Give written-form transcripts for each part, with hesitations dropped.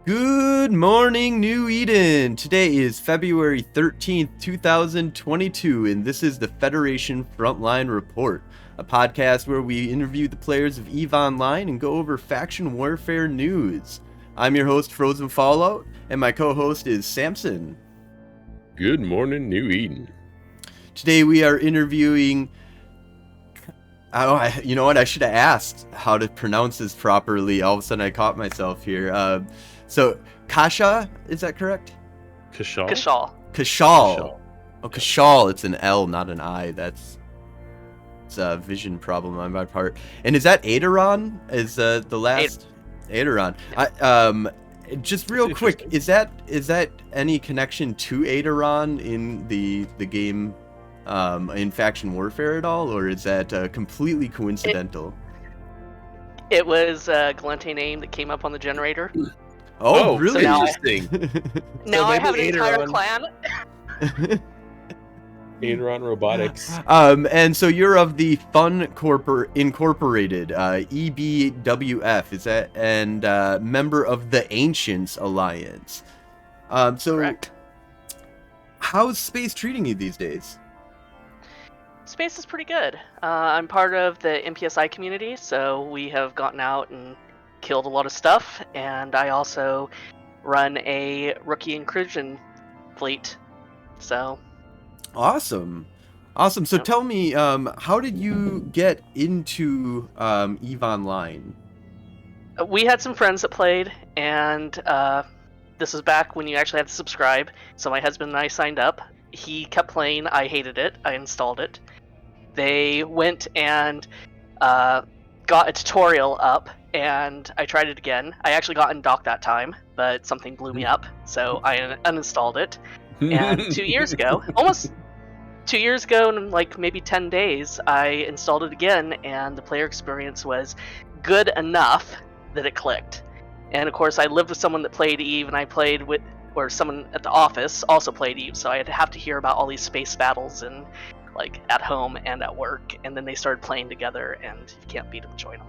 Good morning, New Eden! Today is February 13th, 2022, and this is the Federation Frontline Report, a podcast where we interview the players of EVE Online and go over faction warfare news. I'm your host, Frozen Fallout, and my co-host is Samson. Good morning, New Eden. Today we are interviewing... you know what? I should have asked how to pronounce this properly. All of a sudden I caught myself here. So, Kasha, is that correct? Kshal? Kshal. Oh, Kshal. It's an L, not an I. It's a vision problem on my part. And is that Aideron? Is the last Aideron? Just real quick, is that any connection to Aideron in the game in faction warfare at all, or is that completely coincidental? It was a Galente name that came up on the generator. Oh, really? So Interesting. Now I have an entire clan. Aideron Robotics. And so you're of the Fun Incorporated, EBWF, is that, and member of the Ancients Alliance. Correct. How's space treating you these days? Space is pretty good. I'm part of the NPSI community, so we have gotten out and killed a lot of stuff, and I also run a rookie incursion fleet. So awesome. So tell me, how did you get into EVE Online? We had some friends that played, and this was back when you actually had to subscribe. So my husband and I signed up. He kept playing. I hated it. I installed it. They went and got a tutorial up, and I tried it again. I actually got undocked that time, but something blew me up, so I uninstalled it. And 2 years ago, almost 2 years ago, in like maybe 10 days, I installed it again, and the player experience was good enough that it clicked. And of course, I lived with someone that played EVE, and I played with, or someone at the office also played EVE, so I'd have to hear about all these space battles and like at home and at work, and then they started playing together, and you can't beat them, join them.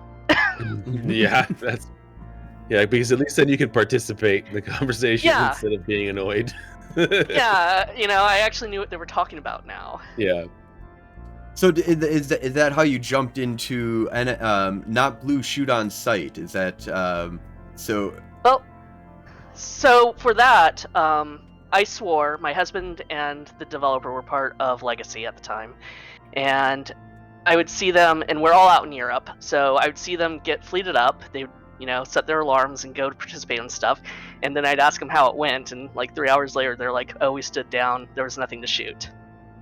Yeah, because at least then you can participate in the conversation instead of being annoyed. Yeah, I actually knew what they were talking about now. Yeah. So is that how you jumped into not blue shoot on sight? Is that so? Well, so for that, I swore. My husband and the developer were part of Legacy at the time, and I would see them, and we're all out in Europe, so I would see them get fleeted up. They would, set their alarms and go to participate in stuff, and then I'd ask them how it went, and like 3 hours later, they're like, "Oh, we stood down. There was nothing to shoot,"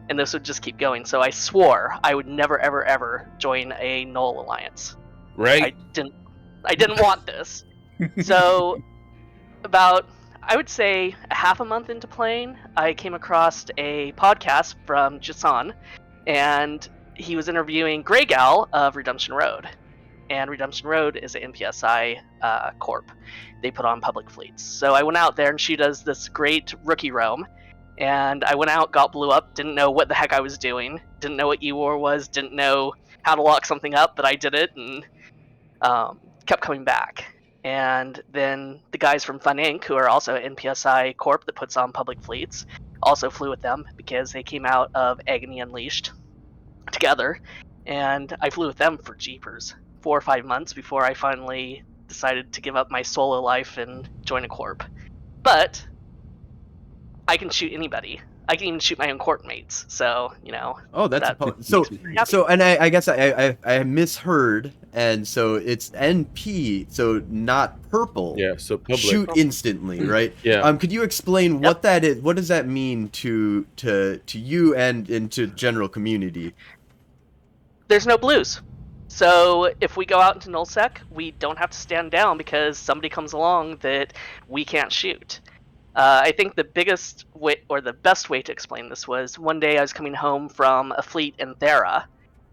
and this would just keep going. So I swore I would never, ever, ever join a null alliance. Right. I didn't want this. So about, I would say, a half a month into playing, I came across a podcast from Jason, and he was interviewing Grey Gal of Redemption Road. And Redemption Road is an NPSI corp. They put on public fleets. So I went out there, and she does this great rookie roam. And I went out, got blew up, didn't know what the heck I was doing, didn't know what E-War was, didn't know how to lock something up, but I did it, and kept coming back. And then the guys from Fun Inc., who are also an NPSI corp that puts on public fleets, also flew with them because they came out of Agony Unleashed together, and I flew with them for jeepers 4 or 5 months before I finally decided to give up my solo life and join a corp. But I can shoot anybody. I can even shoot my own corp mates. So Oh, that's so. And I guess I misheard, and so it's NP, so not purple. Yeah, so public. Shoot instantly, right? Yeah. Could you explain what that is? What does that mean to you and to general community? There's no blues. So if we go out into nullsec, we don't have to stand down because somebody comes along that we can't shoot. I think the biggest way, or the best way to explain this, was one day I was coming home from a fleet in Thera,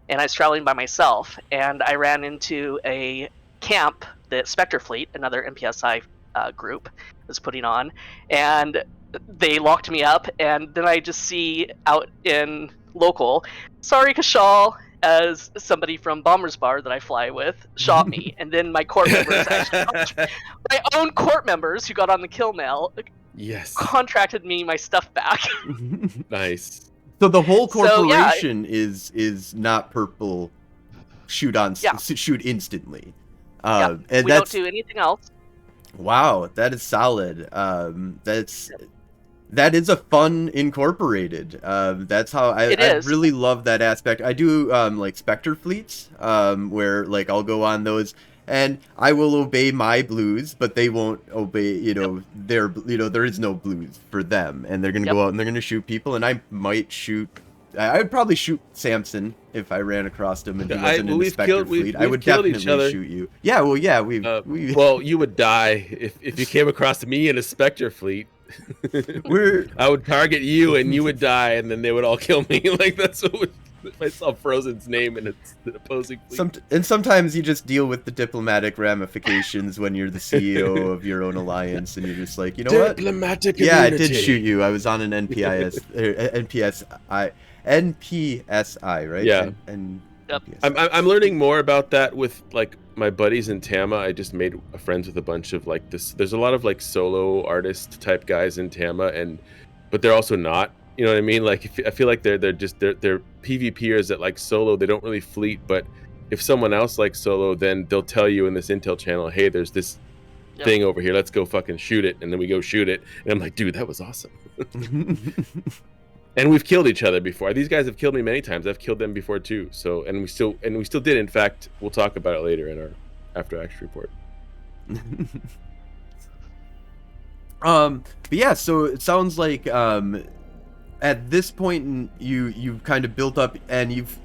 and I was traveling by myself, and I ran into a camp that Spectre Fleet, another NPSI group, was putting on, and they locked me up, and then I just see out in local, "Sorry, Kshal," as somebody from Bomber's Bar that I fly with shot me, and then my court members actually, my own court members who got on the kill mail, Yes. contracted me my stuff back. Nice. So the whole So, yeah, corporation is not purple. Shoot instantly. Yeah, and we don't do anything else. Wow, that is solid. That is a fun incorporated. That's how I really love that aspect. I do like Spectre fleets, where like I'll go on those and I will obey my blues, but they won't obey, their, there is no blues for them, and they're gonna go out and they're gonna shoot people, and I might shoot. I would probably shoot Samson if I ran across him and he wasn't in the Spectre fleet. I would definitely shoot you. Yeah, well, yeah, well, you would die if you came across me in a Spectre fleet. I would target you and you would die, and then they would all kill me. Like that's what if I saw Frozen's name and it's the opposing fleet. And sometimes you just deal with the diplomatic ramifications when you're the CEO of your own alliance, and you're just like, you know what? Diplomatic immunity. Yeah, I did immunity. shoot you. I was on an NPSI, right? Yeah. And Yep. I'm learning more about that with like my buddies in Tama. I just made friends with a bunch of like this. There's a lot of like solo artist type guys in Tama, but they're also not. You know what I mean? Like I feel like they're PvPers that like solo. They don't really fleet, but if someone else likes solo, then they'll tell you in this intel channel, hey, there's this thing over here. Let's go fucking shoot it, and then we go shoot it. And I'm like, dude, that was awesome. And we've killed each other before. These guys have killed me many times. I've killed them before too. So, and we still did. In fact, we'll talk about it later in our after action report. But yeah, so it sounds like at this point you've kind of built up, and you've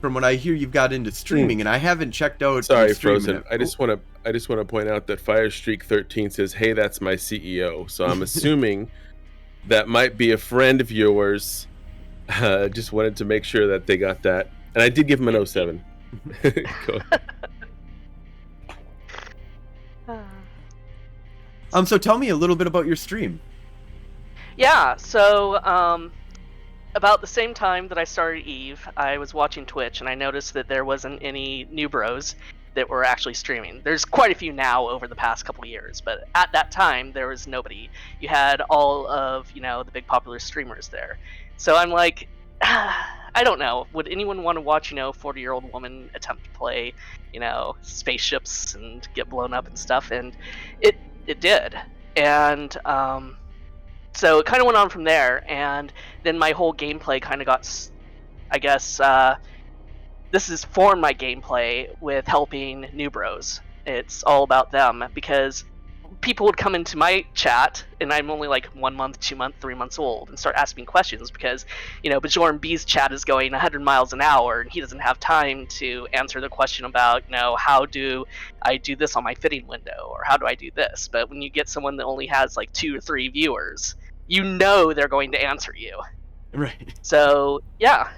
from what I hear you've got into streaming, and I haven't checked out. Sorry, Frozen. I just want to point out that Firestreak 13 says, "Hey, that's my CEO." So I'm assuming that might be a friend of yours. Just wanted to make sure that they got that, and I did give him an 07. Go. So tell me a little bit about your stream. Yeah, so about the same time that I started Eve, I was watching Twitch, and I noticed that there wasn't any new bros that were actually streaming. There's quite a few now over the past couple years, but at that time there was nobody. You had all of the big popular streamers there. So I'm like, I don't know. Would anyone want to watch 40-year-old woman attempt to play spaceships and get blown up and stuff? And it did. And so it kind of went on from there, and then my whole gameplay kind of got, I guess, this is formed my gameplay with helping new bros. It's all about them, because people would come into my chat, and I'm only like 1 month, 2 months, 3 months old, and start asking me questions because, Bajoran B's chat is going 100 miles an hour, and he doesn't have time to answer the question about, how do I do this on my fitting window, or how do I do this? But when you get someone that only has like 2 or 3 viewers, they're going to answer you. Right. So, yeah.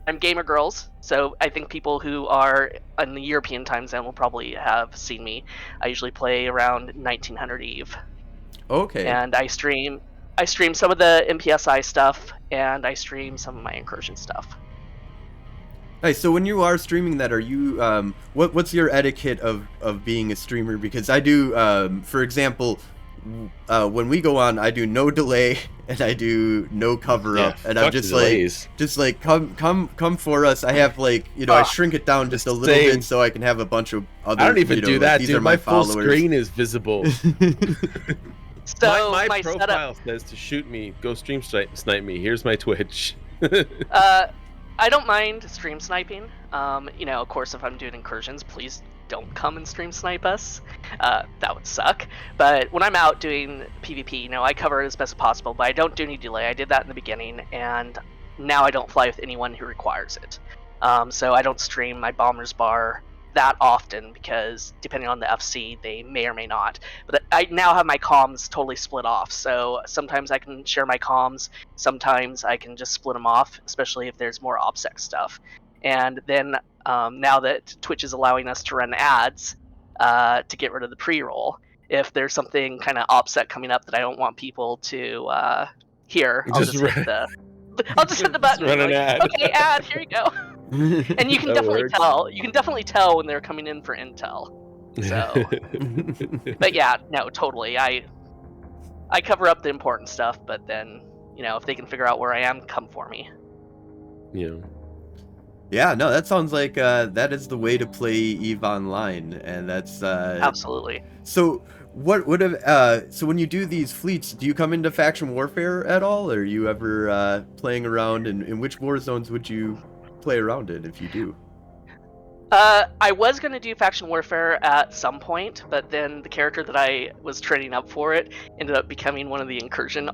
I'm Gamer Girls, so I think people who are in the European time zone will probably have seen me. I usually play around 1900 Eve. Okay. And I stream some of the NPSI stuff, and I stream some of my Incursion stuff. Nice. So when you are streaming that, are you what's your etiquette of being a streamer? Because I do, for example, when we go on, I do no delay and I do no cover up, and I'm just like come for us. I have like I shrink it down just a little bit so I can have a bunch of other. I don't even do that, these dude. are my full followers. Screen is visible. So my profile says to shoot me, go stream snipe me. Here's my Twitch. I don't mind stream sniping. Of course, if I'm doing incursions, please don't come and stream snipe us. That would suck. But when I'm out doing PvP, I cover it as best as possible, but I don't do any delay. I did that in the beginning, and now I don't fly with anyone who requires it. So I don't stream my Bomber's Bar that often, because depending on the FC, they may or may not. But I now have my comms totally split off, so sometimes I can share my comms, sometimes I can just split them off, especially if there's more OPSEC stuff. And then now that Twitch is allowing us to run ads to get rid of the pre-roll, if there's something kind of OPSEC coming up that I don't want people to hear, I'll just hit the button. Run an ad. Okay, ad, here you go. And you can That definitely works. tell. You can definitely tell when they're coming in for intel. So, but yeah, no, totally. I cover up the important stuff, but then if they can figure out where I am, come for me. Yeah. Yeah, no, that sounds like that is the way to play EVE Online, and that's Absolutely. So so when you do these fleets, do you come into faction warfare at all? Or are you ever playing around, and in which war zones would you play around in if you do? I was going to do faction warfare at some point, but then the character that I was training up for it ended up becoming one of the incursion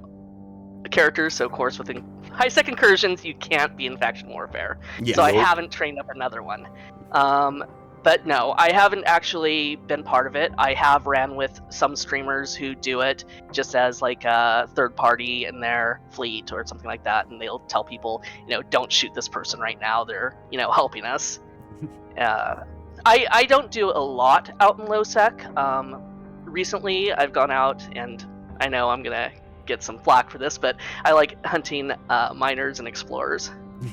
characters. So of course, with high-sec incursions, you can't be in faction warfare. Yeah. So I haven't trained up another one. But no, I haven't actually been part of it. I have ran with some streamers who do it just as like a third party in their fleet or something like that, and they'll tell people, don't shoot this person right now. They're, helping us. I don't do a lot out in low sec. Recently, I've gone out, and I know I'm gonna get some flack for this, but I like hunting miners and explorers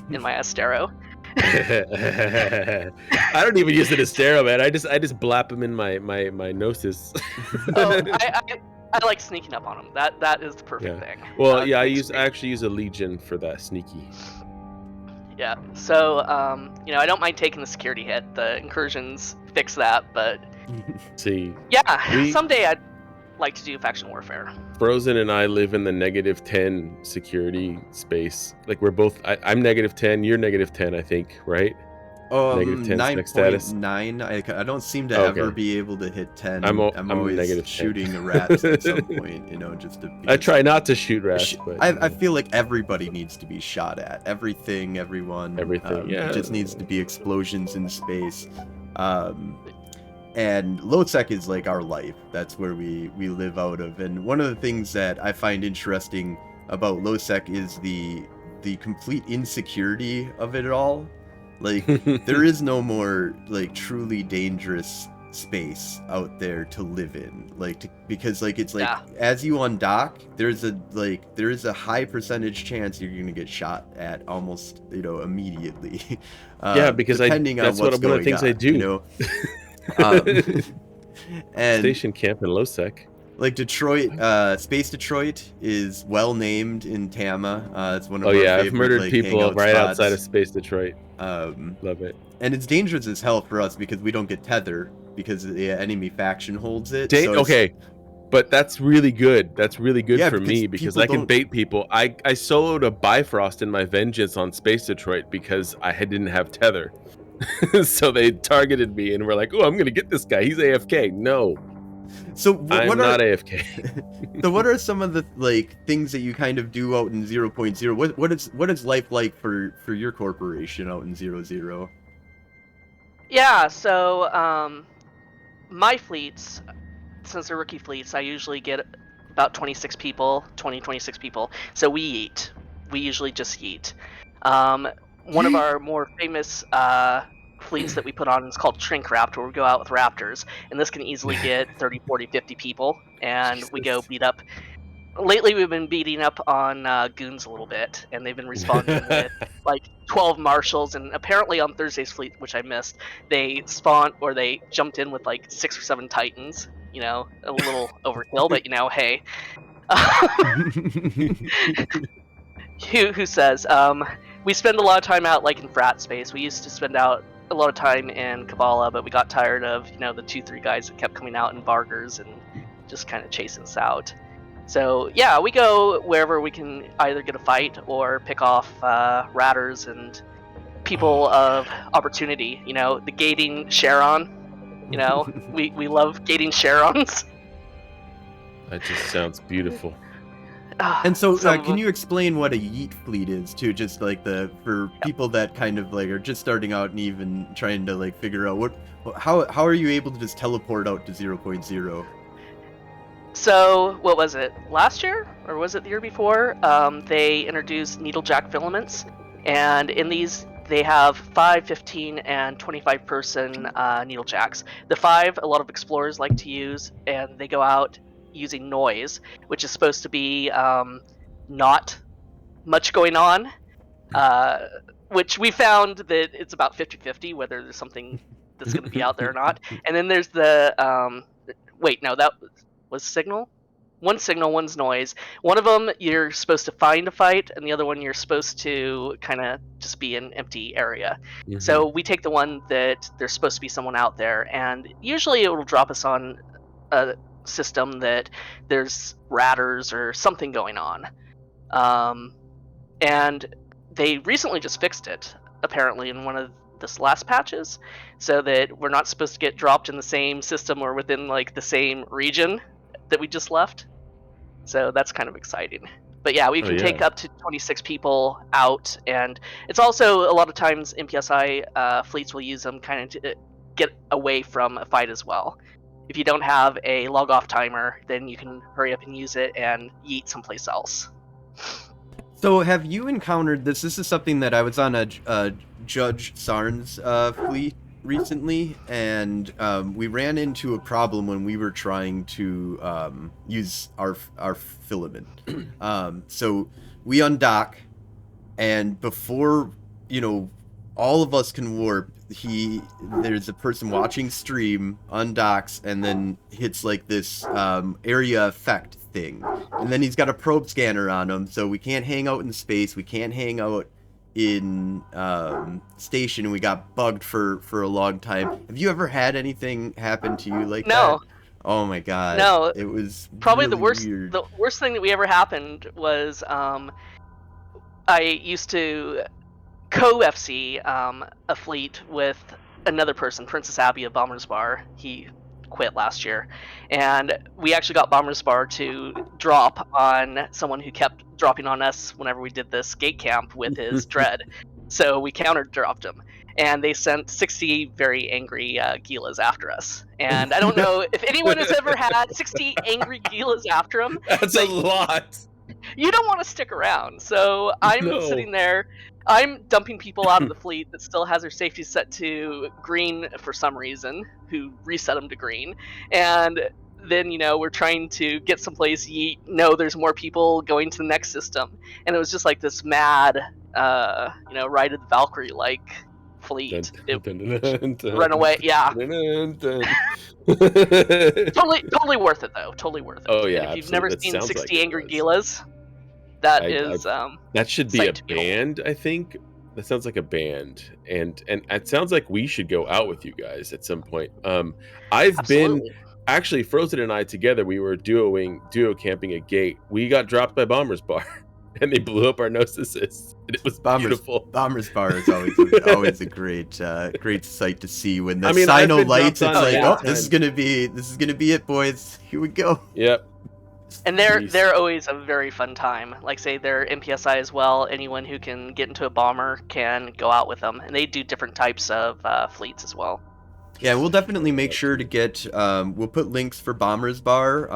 in my Astero. I don't even use an Astero, man. I just blap them in my Gnosis. Oh, I like sneaking up on them. That is the perfect thing. Well, yeah, I actually use a Legion for that sneaky. Yeah. So I don't mind taking the security hit. The incursions fix that, but see. Yeah, someday I'd like to do faction warfare. Frozen and I live in the -10 security space. Like we're both. I'm -10. You're -10, I think, right? -10 status. 9.9. I don't seem to ever be able to hit 10. I'm always shooting a rat at some point, just to. I try not to shoot rats, but I feel like everybody needs to be shot at. Everything, everyone. Everything. It just needs to be explosions in space. And low-sec is like our life. That's where we live out of. And one of the things that I find interesting about low-sec is the complete insecurity of it all. Like, there is no more, like, truly dangerous space out there to live in. Because it's like, as you undock, there is a high percentage chance you're going to get shot at almost, immediately. Because that's one of the things I do. And station camp in low-sec. Like Detroit, Space Detroit is well named in Tama. It's one of our favorite, I've murdered people right spots. Outside of Space Detroit. Love it. And it's dangerous as hell for us because we don't get tether because the enemy faction holds it. Okay, but that's really good. That's really good for me because I can bait people. I soloed a Bifrost in my Vengeance on Space Detroit because I didn't have tether. So they targeted me and were like, "Oh, I'm gonna get this guy. He's AFK." No. So I'm not AFK. So what are some of the things that you kind of do out in 0.0? What is life like for your corporation out in 0.0? Yeah, so my fleets, since they're rookie fleets, I usually get about 26 people. So we eat. We usually just eat. One of our more famous fleets that we put on is called Shrink Raptor, where we go out with raptors, and this can easily get 30, 40, 50 people, and we go beat up. Lately, we've been beating up on goons a little bit, and they've been responding with 12 marshals, and apparently on Thursday's fleet, which I missed, they jumped in with 6 or 7 titans. A little overkill, but hey. Who says? We spend a lot of time out in frat space. We used to spend out a lot of time in Kabbalah, but we got tired of the 2-3 guys that kept coming out in Vargers and just kind of chasing us out. So yeah, we go wherever we can either get a fight or pick off ratters and people of opportunity. The gating Charon. We love gating Charons. That just sounds beautiful. And so, can you explain what a yeet fleet is too? Just for people that kind of are just starting out and even trying to figure out how are you able to just teleport out to 0.0? So what was it, last year or was it the year before? They introduced needlejack filaments, and in these they have 5, 15, and 25 person needlejacks. The 5 a lot of explorers like to use, and they go out using noise, which is supposed to be not much going on. which we found that it's about 50-50 whether there's something that's going to be out there or not. And then there's the wait, no, that was signal. One's signal, one's noise. One of them you're supposed to find a fight, and the other one you're supposed to kind of just be an empty area. Mhm. So we take the one that there's supposed to be someone out there, and usually it will drop us on a system that there's ratters or something going on. And they recently just fixed it, apparently, in one of this last patches, so that we're not supposed to get dropped in the same system or within like the same region that we just left. So that's kind of exciting. But yeah, we can take up to 26 people out, and it's also a lot of times NPSI fleets will use them kind of to get away from a fight as well. If you don't have a log off timer, then you can hurry up and use it and yeet someplace else. So have you encountered this? This is something that I was on a Judge Sarn's fleet recently, and we ran into a problem when we were trying to use our filament. So we undock, and before all of us can warp, there's a person watching stream, undocks, and then hits like this area effect thing, and then he's got a probe scanner on him, so we can't hang out in space, we can't hang out in station, and we got bugged for a long time. Have you ever had anything happen to you like that? No. Oh my god. No. It was probably really the worst. weird. The worst thing that we ever happened was I used to co-FC a fleet with another person, Princess Abby of Bomber's Bar. He quit last year, and we actually got Bomber's Bar to drop on someone who kept dropping on us whenever we did this gate camp with his dread. So we counter dropped him, and they sent 60 very angry Gilas after us. And I don't know if anyone has ever had 60 angry Gilas after them. That's a lot. You don't want to stick around. So I'm sitting there, I'm dumping people out of the fleet that still has their safety set to green for some reason, who reset them to green. And then, we're trying to get someplace, there's more people going to the next system. And it was just like this mad, Ride of the Valkyrie like fleet. Run away, yeah. Totally worth it though. Totally worth it. Oh yeah. And if you've never seen 60 like angry Gilas, that should be a band, I think. That sounds like a band, and it sounds like we should go out with you guys at some point. Been actually, Frozen and I together, we were duo camping a gate. We got dropped by Bomber's Bar, and they blew up our Gnosis, and it was beautiful. Bomber's Bar is always a great sight to see when the Sino lights. It's like, this is gonna be it, boys. Here we go. Yep. And they're always a very fun time. Like, say, they're NPSI as well. Anyone who can get into a bomber can go out with them, and they do different types of fleets as well. Yeah, we'll definitely make sure to get. We'll put links for Bomber's Bar,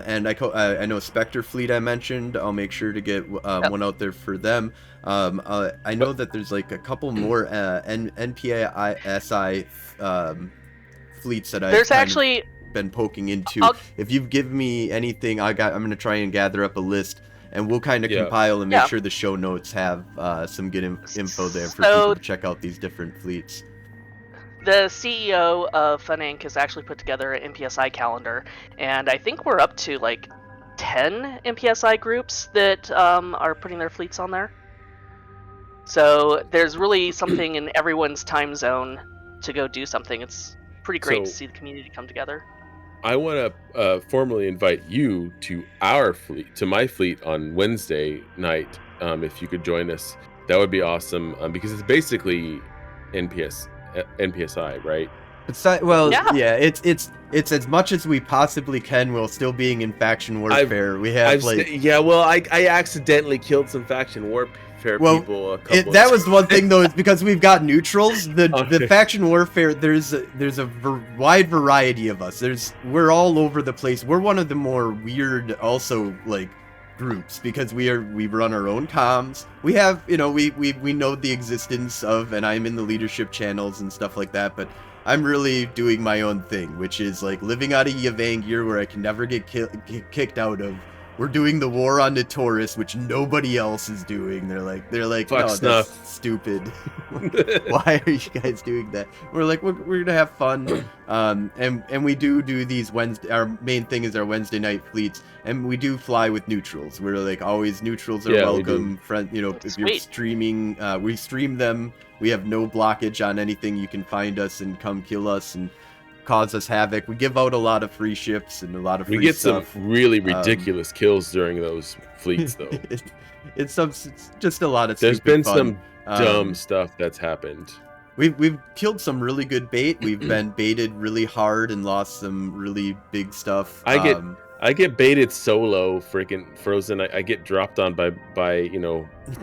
and I know Spectre Fleet I mentioned. I'll make sure to get one out there for them. I know that there's like a couple more NPSI fleets that there's actually been poking into. If you've given me anything, I'm gonna try and gather up a list, and we'll kind of compile and make sure the show notes have some good info there for people to check out these different fleets. The CEO of Fun Inc. has actually put together an NPSI calendar, and I think we're up to like 10 NPSI groups that are putting their fleets on there. So there's really something in everyone's time zone to go do something. It's pretty great to see the community come together. I want to formally invite you to our fleet, to my fleet on Wednesday night. If you could join us, that would be awesome. Because it's basically NPSI, right? It's it's as much as we possibly can while still being in faction warfare. I accidentally killed some faction warfare people. That was one thing though, is because we've got neutrals. The faction warfare, there's a wide variety of us. We're all over the place. We're one of the more weird also like groups because we run our own comms. We have we know the existence of, and I'm in the leadership channels and stuff like that, but I'm really doing my own thing, which is like living out of Yavangir, where I can never get kicked out of, we're doing the war on the Taurus, which nobody else is doing. They're like, Fuck no, snuff. that's stupid. Why are you guys doing that? We're like, we're gonna have fun, and we do these Wednesday. Our main thing is our Wednesday night fleets, and we do fly with neutrals. We're like always neutrals are Yeah, we welcome. Friend, if you're Sweet. streaming, we stream them. We have no blockage on anything. You can find us and come kill us and cause us havoc. We give out a lot of free ships and a lot of free We get stuff. some really ridiculous kills during those fleets, though. It's just a lot of. There's stupid been fun. some dumb stuff that's happened. We've killed some really good bait. We've been baited really hard and lost some really big stuff. I get baited solo, freaking Frozen. I get dropped on by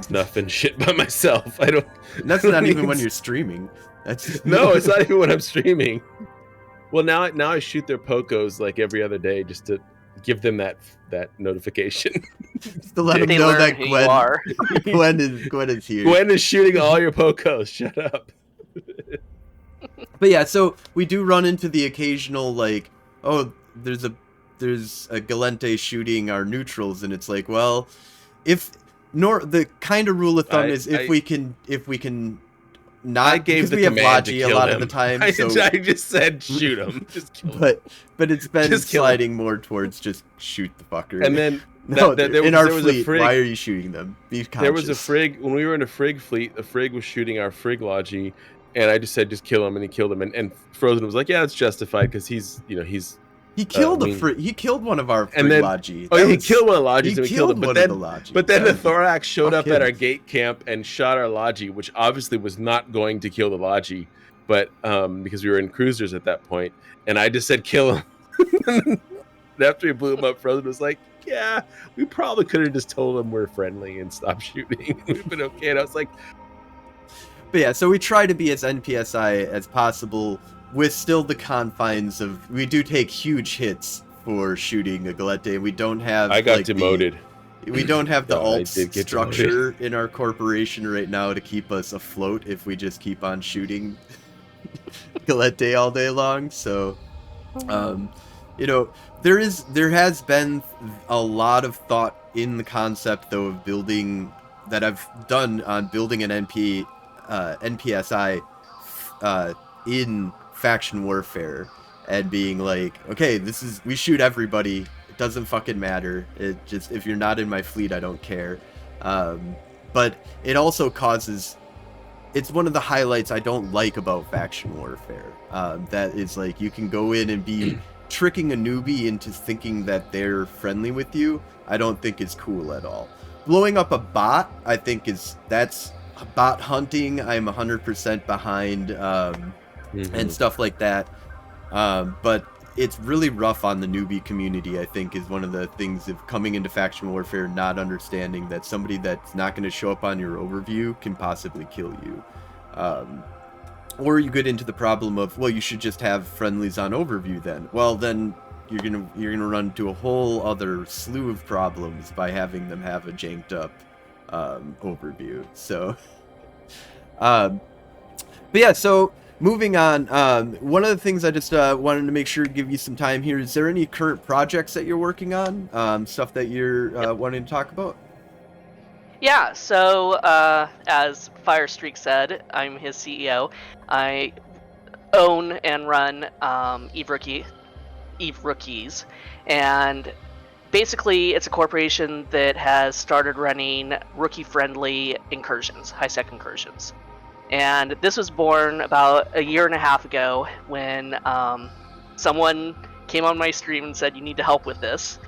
snuff and shit by myself. I don't. And that's not even when you're streaming. That's No, it's not even when I'm streaming. Well, now I shoot their pocos like every other day just to give them that notification. just to let them They know learn that who you are. Gwen is here. Gwen is shooting all your pocos. Shut up. But yeah, so we do run into the occasional like, oh, there's a Galente shooting our neutrals, and it's like, well, the kind of rule of thumb is if we can not. I gave because the we have command to Logi a kill lot him. of the time. I So, just said shoot him. Just kill him. but it's been Just kill him. sliding more towards just shoot the fucker. And then no, there in our was fleet, a frig. why are you shooting them? Be conscious. There was a frig when we were in a frig fleet. The frig was shooting our frig Logi, and I just said just kill him, and he killed him. And Frozen was like, yeah, it's justified because he's. He killed he killed one of our frig and then- Logi. Oh, That he was- killed one of the Logis and we killed him. one But of then, the Logi. but then That the was- Thorax showed up fuck at him. our gate camp and shot our Logi, which obviously was not going to kill the Logi, but because we were in cruisers at that point, and I just said kill him. And after he blew him up, Frozen was like, yeah, we probably could have just told him we're friendly and stopped shooting. We've been okay. And I was like, But yeah, so we try to be as NPSI as possible with still the confines of, we do take huge hits for shooting a Galette. We don't have I got like, demoted. we don't have the No, I alt did get structure in our corporation right now to keep us afloat if we just keep on shooting Galette all day long. So, there has been a lot of thought in the concept though of building that I've done on building an NPSI in faction warfare and being like, okay, we shoot everybody. It doesn't fucking matter. It just, if you're not in my fleet, I don't care. But it also causes, it's one of the highlights I don't like about faction warfare. That is like, you can go in and be tricking a newbie into thinking that they're friendly with you. I don't think is cool at all. Blowing up a bot, I think that's bot hunting. I'm 100% behind, and stuff like that. But it's really rough on the newbie community, I think, is one of the things of coming into faction warfare, not understanding that somebody that's not going to show up on your overview can possibly kill you. Or you get into the problem of, well, you should just have friendlies on overview then. Well, then you're gonna run into a whole other slew of problems by having them have a janked up overview. So, but yeah, so moving on, one of the things I just wanted to make sure to give you some time here, is there any current projects that you're working on, stuff that you're wanting to talk about? Yeah, so as Firestreak said, I'm his CEO. I own and run Eve Rookies, and basically it's a corporation that has started running rookie-friendly incursions, high-sec incursions. And this was born about a year and a half ago when someone came on my stream and said, you need to help with this,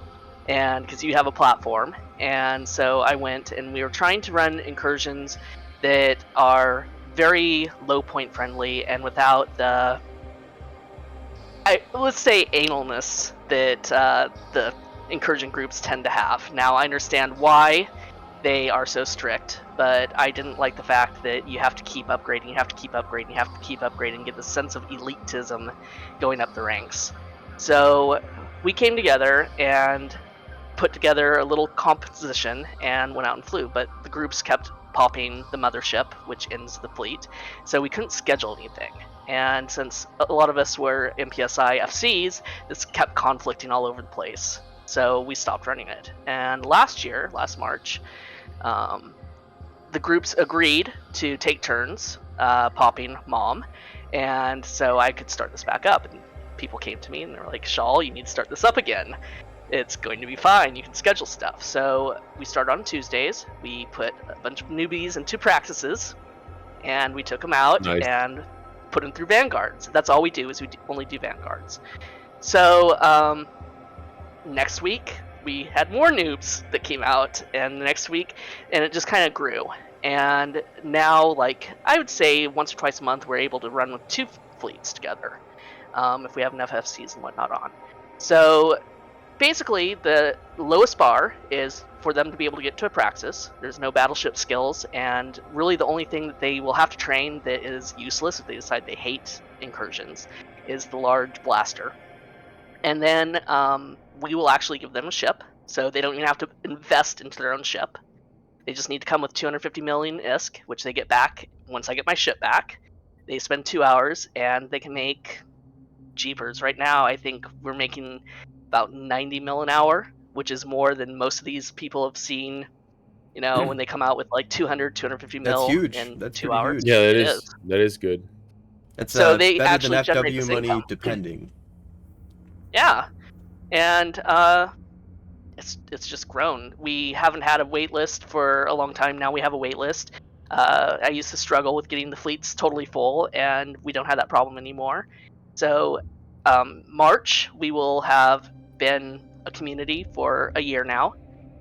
and because you have a platform. And so I went, and we were trying to run incursions that are very low point friendly and without the, let's say, analness that the incursion groups tend to have. Now, I understand why they are so strict, but I didn't like the fact that you have to keep upgrading, you have to keep upgrading, you have to keep upgrading, and get the sense of elitism going up the ranks. So we came together and put together a little composition and went out and flew, but the groups kept popping the mothership, which ends the fleet, so we couldn't schedule anything. And since a lot of us were NPSI FCs, this kept conflicting all over the place. so we stopped running it. And last March, the groups agreed to take turns popping Mom, and so I could start this back up. And people came to me and they were like, Kshal, you need to start this up again. It's going to be fine. You can schedule stuff. So we started on Tuesdays. We put a bunch of newbies into practices, and we took them out and put them through Vanguards. That's all we do, is we only do Vanguards. So next week we had more noobs that came out, and the next week, and it just kind of grew. And now, like, I would say once or twice a month we're able to run with 2 fleets together, if we have enough FCs and whatnot on. So basically the lowest bar is for them to be able to get to a praxis. There's no battleship skills, and really the only thing that they will have to train that is useless if they decide they hate incursions is the large blaster. And then we will actually give them a ship, so they don't even have to invest into their own ship. They just need to come with 250 million ISK, which they get back once I get my ship back. They spend 2 hours, and they can make jeepers. Right now, I think we're making about 90 mil an hour, which is more than most of these people have seen, you know, when they come out with like 250 mil. That's huge. In That's 2 pretty hours. huge. Yeah, that is good. It's so they better actually than generate FW this money, income. depending. Yeah, and it's just grown. We haven't had a wait list for a long time. Now we have a wait list. I used to struggle with getting the fleets totally full, and we don't have that problem anymore. So March, we will have been a community for a year now.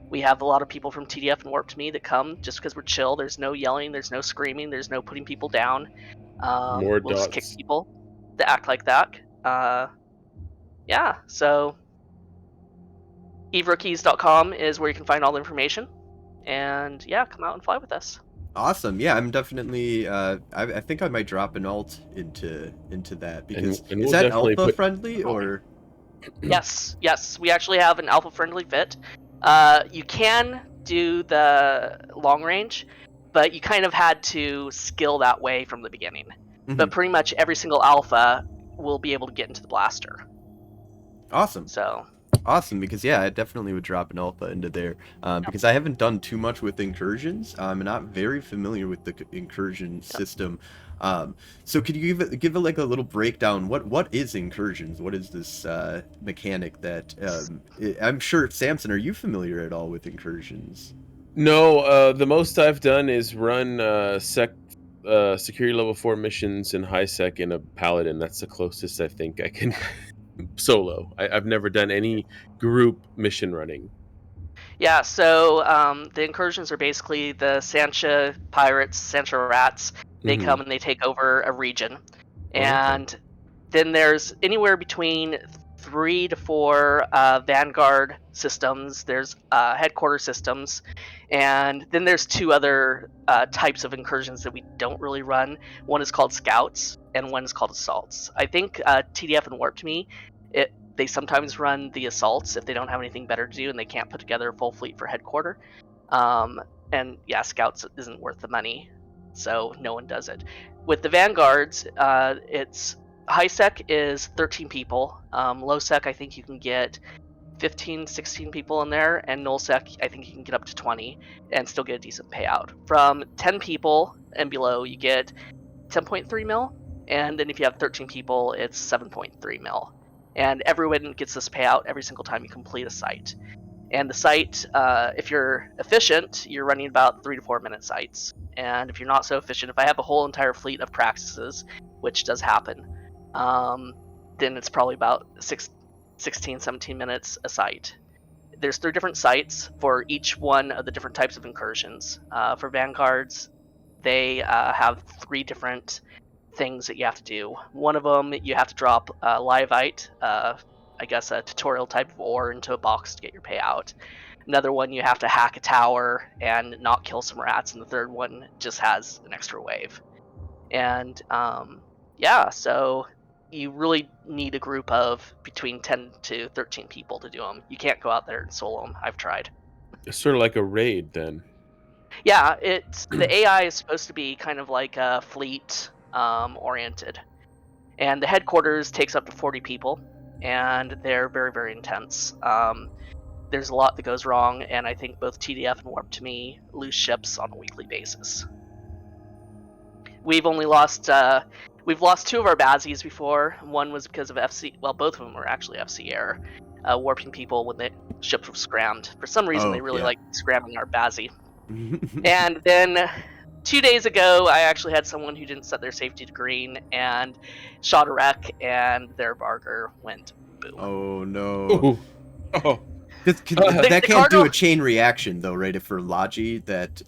We have a lot of people from TDF and Warp to Me that come just because we're chill. There's no yelling, there's no screaming, there's no putting people down. More we'll just kick dots. people that act like that. Yeah, so everookies.com is where you can find all the information. And yeah, come out and fly with us. Awesome. Yeah, I'm definitely. I think I might drop an alt into that, because And is we'll that definitely alpha put- friendly or? Yes, we actually have an alpha friendly fit. You can do the long range, but you kind of had to skill that way from the beginning. But pretty much every single alpha will be able to get into the blaster. Awesome. So Awesome, because yeah, I definitely would drop an alpha into there, because I haven't done too much with incursions. I'm not very familiar with the incursion system. So could you give like a little breakdown? What is incursions? What is this mechanic that I'm sure, Samson, are you familiar at all with incursions? No, the most I've done is run security level 4 missions in high sec in a paladin. That's the closest I think I can solo. I've never done any group mission running. yeah, so the incursions are basically the Sancha pirates, Sancha rats. They Mhm. come and they take over a region. Okay. And then there's anywhere between 3 to 4 Vanguard systems. There's headquarter systems. And then there's 2 other types of incursions that we don't really run. One is called Scouts, and one is called Assaults. I think TDF and Warp to Me, they sometimes run the assaults if they don't have anything better to do and they can't put together a full fleet for headquarter. And yeah, Scouts isn't worth the money, so no one does it. With the Vanguards, it's high sec is 13 people. Low sec, I think you can get 15, 16 people in there, and null sec, I think you can get up to 20 and still get a decent payout. From 10 people and below, you get 10.3 mil, and then if you have 13 people, it's 7.3 mil. And everyone gets this payout every single time you complete a site. And the site, if you're efficient, you're running about 3 to 4 minute sites. And if you're not so efficient, if I have a whole entire fleet of praxises, which does happen, then it's probably about 16, 17 minutes a site. There's 3 different sites for each one of the different types of incursions. For Vanguards, they have 3 different things that you have to do. One of them, you have to drop Livite, I guess a tutorial type of ore, into a box to get your payout. Another one, you have to hack a tower and not kill some rats, and the third one just has an extra wave. And yeah, so you really need a group of between 10 to 13 people to do them. You can't go out there and solo them. I've tried. It's sort of like a raid then. Yeah, it's the AI is supposed to be kind of like a fleet oriented, and the headquarters takes up to 40 people, and they're very, very intense. there's a lot that goes wrong, and I think both TDF and Warp to Me lose ships on a weekly basis. We've only lost we've lost 2 of our Bazzies before. One was because of FC. Well, both of them were actually FC error, warping people when the ships were scrammed. For some reason, they really like scramming our Bazzie. And then 2 days ago, I actually had someone who didn't set their safety to green and shot a wreck, and their Vargur went boom. Oh no! Oh. That can't do a chain reaction though, right? If for Logi, that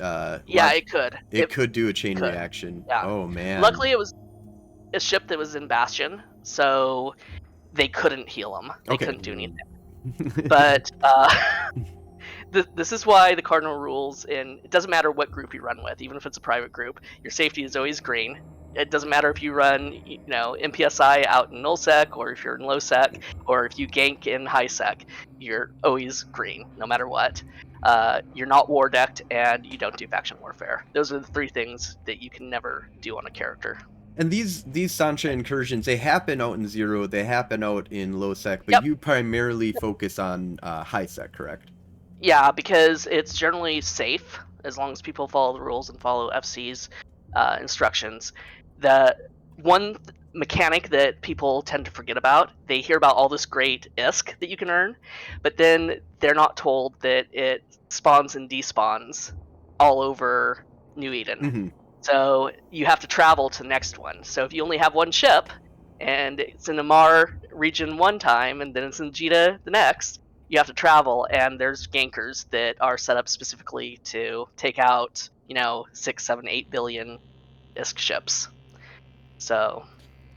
it could. It could do a chain reaction. Yeah. Oh man. Luckily, it was a ship that was in Bastion, so they couldn't heal him. They couldn't do anything. But this is why the cardinal rules, and it doesn't matter what group you run with, even if it's a private group, your safety is always green. It doesn't matter if you run, NPSI out in nullsec, or if you're in lowsec, or if you gank in highsec, you're always green, no matter what. You're not war decked, and you don't do faction warfare. Those are the 3 things that you can never do on a character. And these Sancha incursions, they happen out in Zero, they happen out in lowsec, but you primarily focus on highsec, correct? Yeah, because it's generally safe as long as people follow the rules and follow FC's instructions. The one mechanic that people tend to forget about, they hear about all this great ISK that you can earn, but then they're not told that it spawns and despawns all over New Eden. Mm-hmm. So you have to travel to the next one. So if you only have one ship, and it's in Amar region one time, and then it's in Jita the next, you have to travel, and there's gankers that are set up specifically to take out, 6, 7, 8 billion ISK ships. So.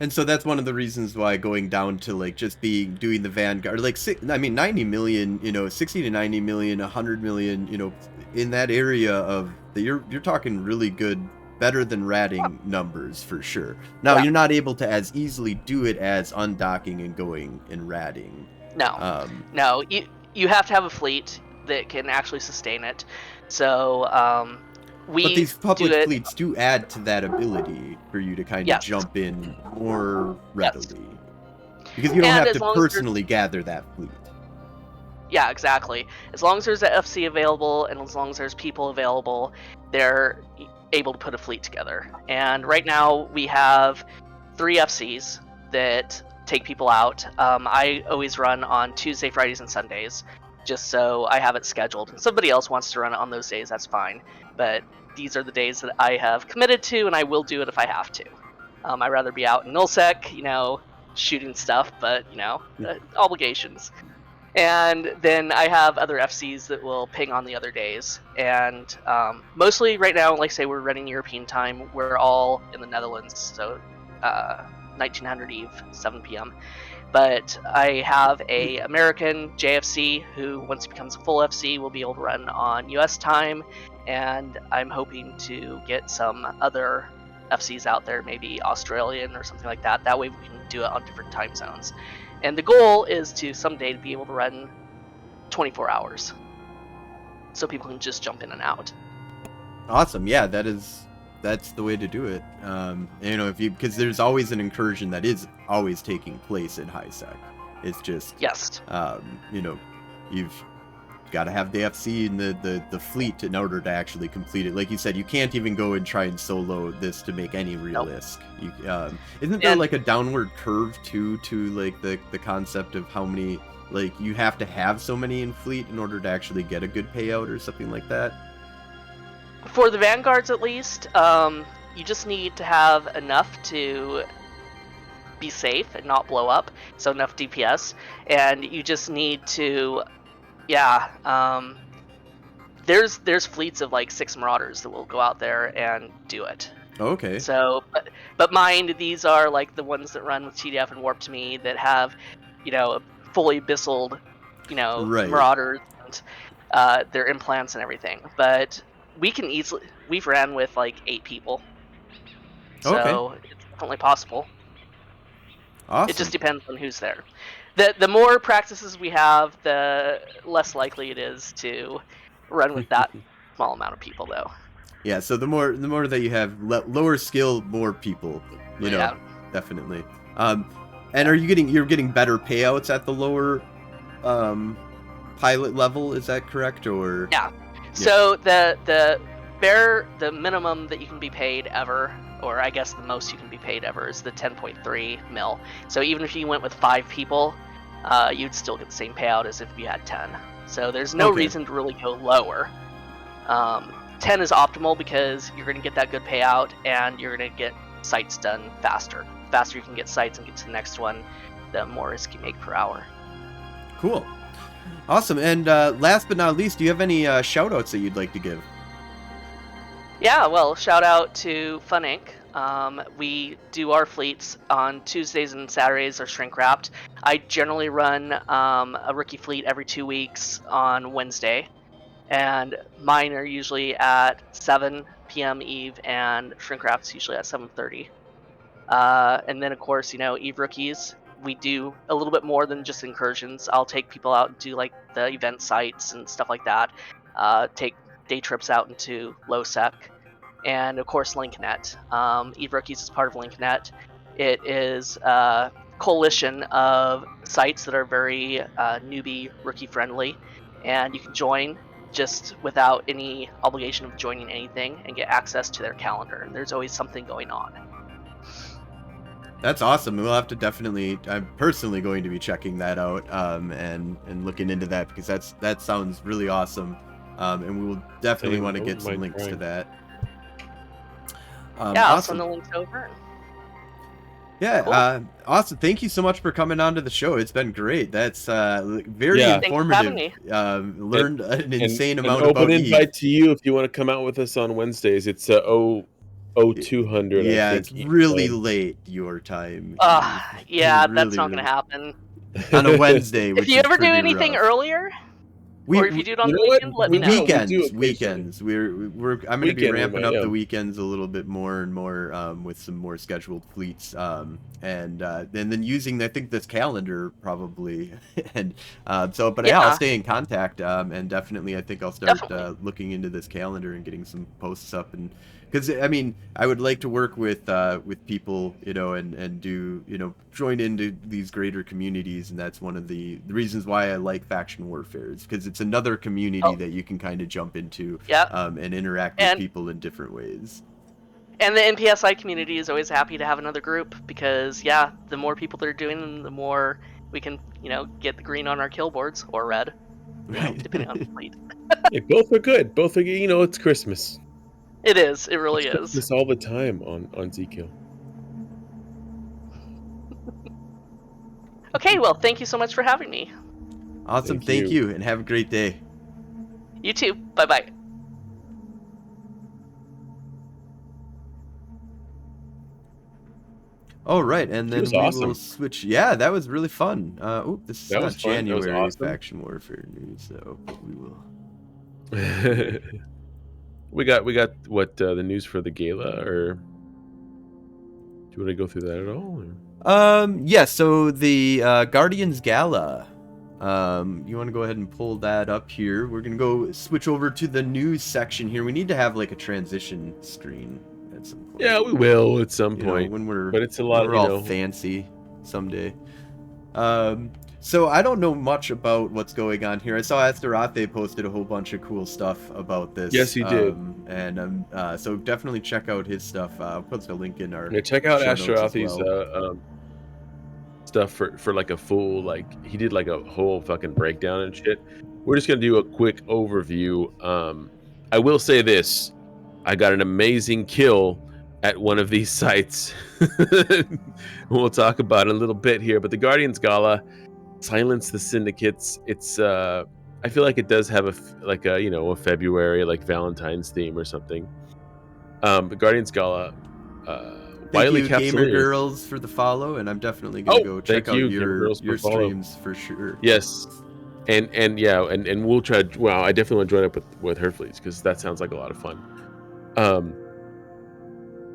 And so that's one of the reasons why going down to just doing the Vanguard, 90 million, 60 to 90 million, 100 million, in that area of you're talking really good, better than ratting numbers for sure. Now you're not able to as easily do it as undocking and going and ratting. No, no, you have to have a fleet that can actually sustain it. So but these public fleets do add to that ability for you to kind of jump in more readily. Because you don't have to personally gather that fleet. Yeah, exactly. As long as there's an FC available and as long as there's people available, they're able to put a fleet together. And right now we have 3 FCs that take people out. I always run on Tuesday, Fridays, and Sundays, just so I have it scheduled. And somebody else wants to run it on those days, that's fine. But these are the days that I have committed to, and I will do it if I have to. I'd rather be out in nullsec, shooting stuff, but, obligations. And then I have other FCs that will ping on the other days. And mostly right now, like I say, we're running European time. We're all in the Netherlands, so 1900 Eve, 7 p.m. But I have a American JFC who, once he becomes a full FC, will be able to run on US time. And I'm hoping to get some other FCs out there, maybe Australian or something like that. That way we can do it on different time zones. And the goal is to someday to be able to run 24 hours. So people can just jump in and out. Awesome. Yeah, that's the way to do it. Because there's always an incursion that is always taking place in highsec. It's just you've got to have the FC and the fleet in order to actually complete it. Like you said, you can't even go and try and solo this to make any real ISK. Isn't there a downward curve to the concept of how many you have to have so many in fleet in order to actually get a good payout or something like that? For the Vanguards, at least, you just need to have enough to be safe and not blow up, so enough DPS, and you just need to, there's fleets of 6 Marauders that will go out there and do it. Okay. So, but mind, these are the ones that run with TDF and Warp to Me that have, fully bisseled, Marauders and their implants and everything, but we've ran with 8 people. So it's definitely possible. Awesome. It just depends on who's there. The more practices we have, the less likely it is to run with that small amount of people, though. Yeah, so the more that you have lower skill, more people, definitely. And you're getting better payouts at the lower pilot level. Is that correct? Or Yeah. So the minimum that you can be paid ever, or I guess the most you can be paid ever, is the 10.3 mil. So even if you went with 5 people, you'd still get the same payout as if you had 10. So there's no reason to really go lower. 10 is optimal because you're going to get that good payout and you're going to get sites done faster. The faster you can get sites and get to the next one, the more risk you make per hour. Cool. Awesome. And last but not least, do you have any shout outs that you'd like to give? Yeah, well, shout out to Fun Inc. We do our fleets on Tuesdays and Saturdays are shrink wrapped. I generally run a rookie fleet every 2 weeks on Wednesday, and mine are usually at 7 p.m. Eve, and shrink wrapped's usually at 7:30. And then, of course, Eve rookies, we do a little bit more than just incursions. I'll take people out and do like the event sites and stuff like that. Take day trips out into low sec, and of course LinkNet. Eve rookies is part of LinkNet. It is a coalition of sites that are very newbie rookie friendly, and you can join just without any obligation of joining anything and get access to their calendar. And there's always something going on. That's awesome. We'll have to definitely. I'm personally going to be checking that out and looking into that because that sounds really awesome. And we will definitely want to get some links to that. Yeah, I'll send the links over. Yeah, Cool. awesome. Thank you so much for coming on to the show. It's been great. That's very informative. Learned an insane amount an about open invite Eve. to you if you want to come out with us on Wednesdays. It's 0200. Yeah, I think, it's really late your time. Yeah, really, that's not going to happen. On a Wednesday. If you ever do anything earlier, or if you do it on the weekend, let me know. Weekends. I'm going to be ramping up the weekends a little bit more and more with some more scheduled fleets, and then using I think this calendar probably, and but yeah, I'll stay in contact, and definitely I think I'll start looking into this calendar and getting some posts up, and because I mean I would like to work with people, and do join into these greater communities, and that's one of the reasons why I like faction warfare, is because it's another community that you can kind of jump into, and interact with people in different ways. And the NPSI community is always happy to have another group because the more people that are doing them, the more we can get the green on our kill boards, or red, right, depending on the fleet. Yeah, both are good. Both are it's Christmas. It is. It really is. Christmas all the time on Zkill. Okay, well, thank you so much for having me. Awesome. Thank you, and have a great day. You too. Bye-bye. All right, and then will switch. Yeah, that was really fun. This is not January faction warfare news, so we will. we got what the news for the gala, or do you want to go through that at all? Or? Yeah. So the Guardians Gala. You want to go ahead and pull that up here? We're gonna go switch over to the news section here. We need to have like a transition screen at some point. Yeah, we will at some point. But it's a lot. We're all fancy someday. So I don't know much about what's going on here. I saw Astaroth posted a whole bunch of cool stuff about this. Yes, he did. And so definitely check out his stuff. I'll post a link in our. Yeah, check out Astaroth's stuff for like a full, like he did like a whole fucking breakdown and shit. We're just gonna do a quick overview. I will say this: I got an amazing kill at one of these sites. We'll talk about it a little bit here, but the Guardians Gala. Silence the Syndicates. It's I feel like it does have a February like Valentine's theme or something. But Guardians Gala. Thank you, Gamer Girls, for the follow, and I'm definitely gonna go check out your streams for sure. Yes, and we'll try. Well, I definitely want to join up with her fleets because that sounds like a lot of fun.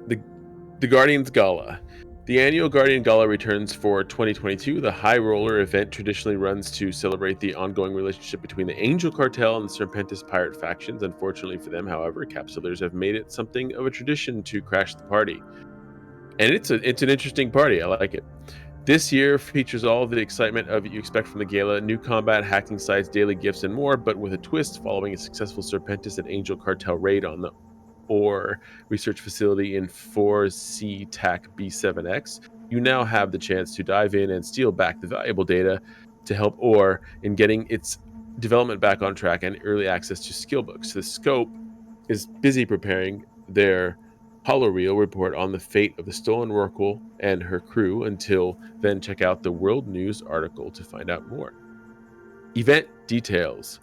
The Guardians Gala. The annual Guardian Gala returns for 2022. The High Roller event traditionally runs to celebrate the ongoing relationship between the Angel Cartel and the Serpentis pirate factions. Unfortunately for them, however, Capsulars have made it something of a tradition to crash the party. And it's an interesting party. I like it. This year features all of the excitement of you expect from the gala, new combat, hacking sites, daily gifts, and more, but with a twist following a successful Serpentis and Angel Cartel raid on the OR research facility in 4C TAC B7X. You now have the chance to dive in and steal back the valuable data to help OR in getting its development back on track and early access to skill books. The Scope is busy preparing their Holoreel report on the fate of the stolen Oracle and her crew. Until then, check out the World News article to find out more. Event details.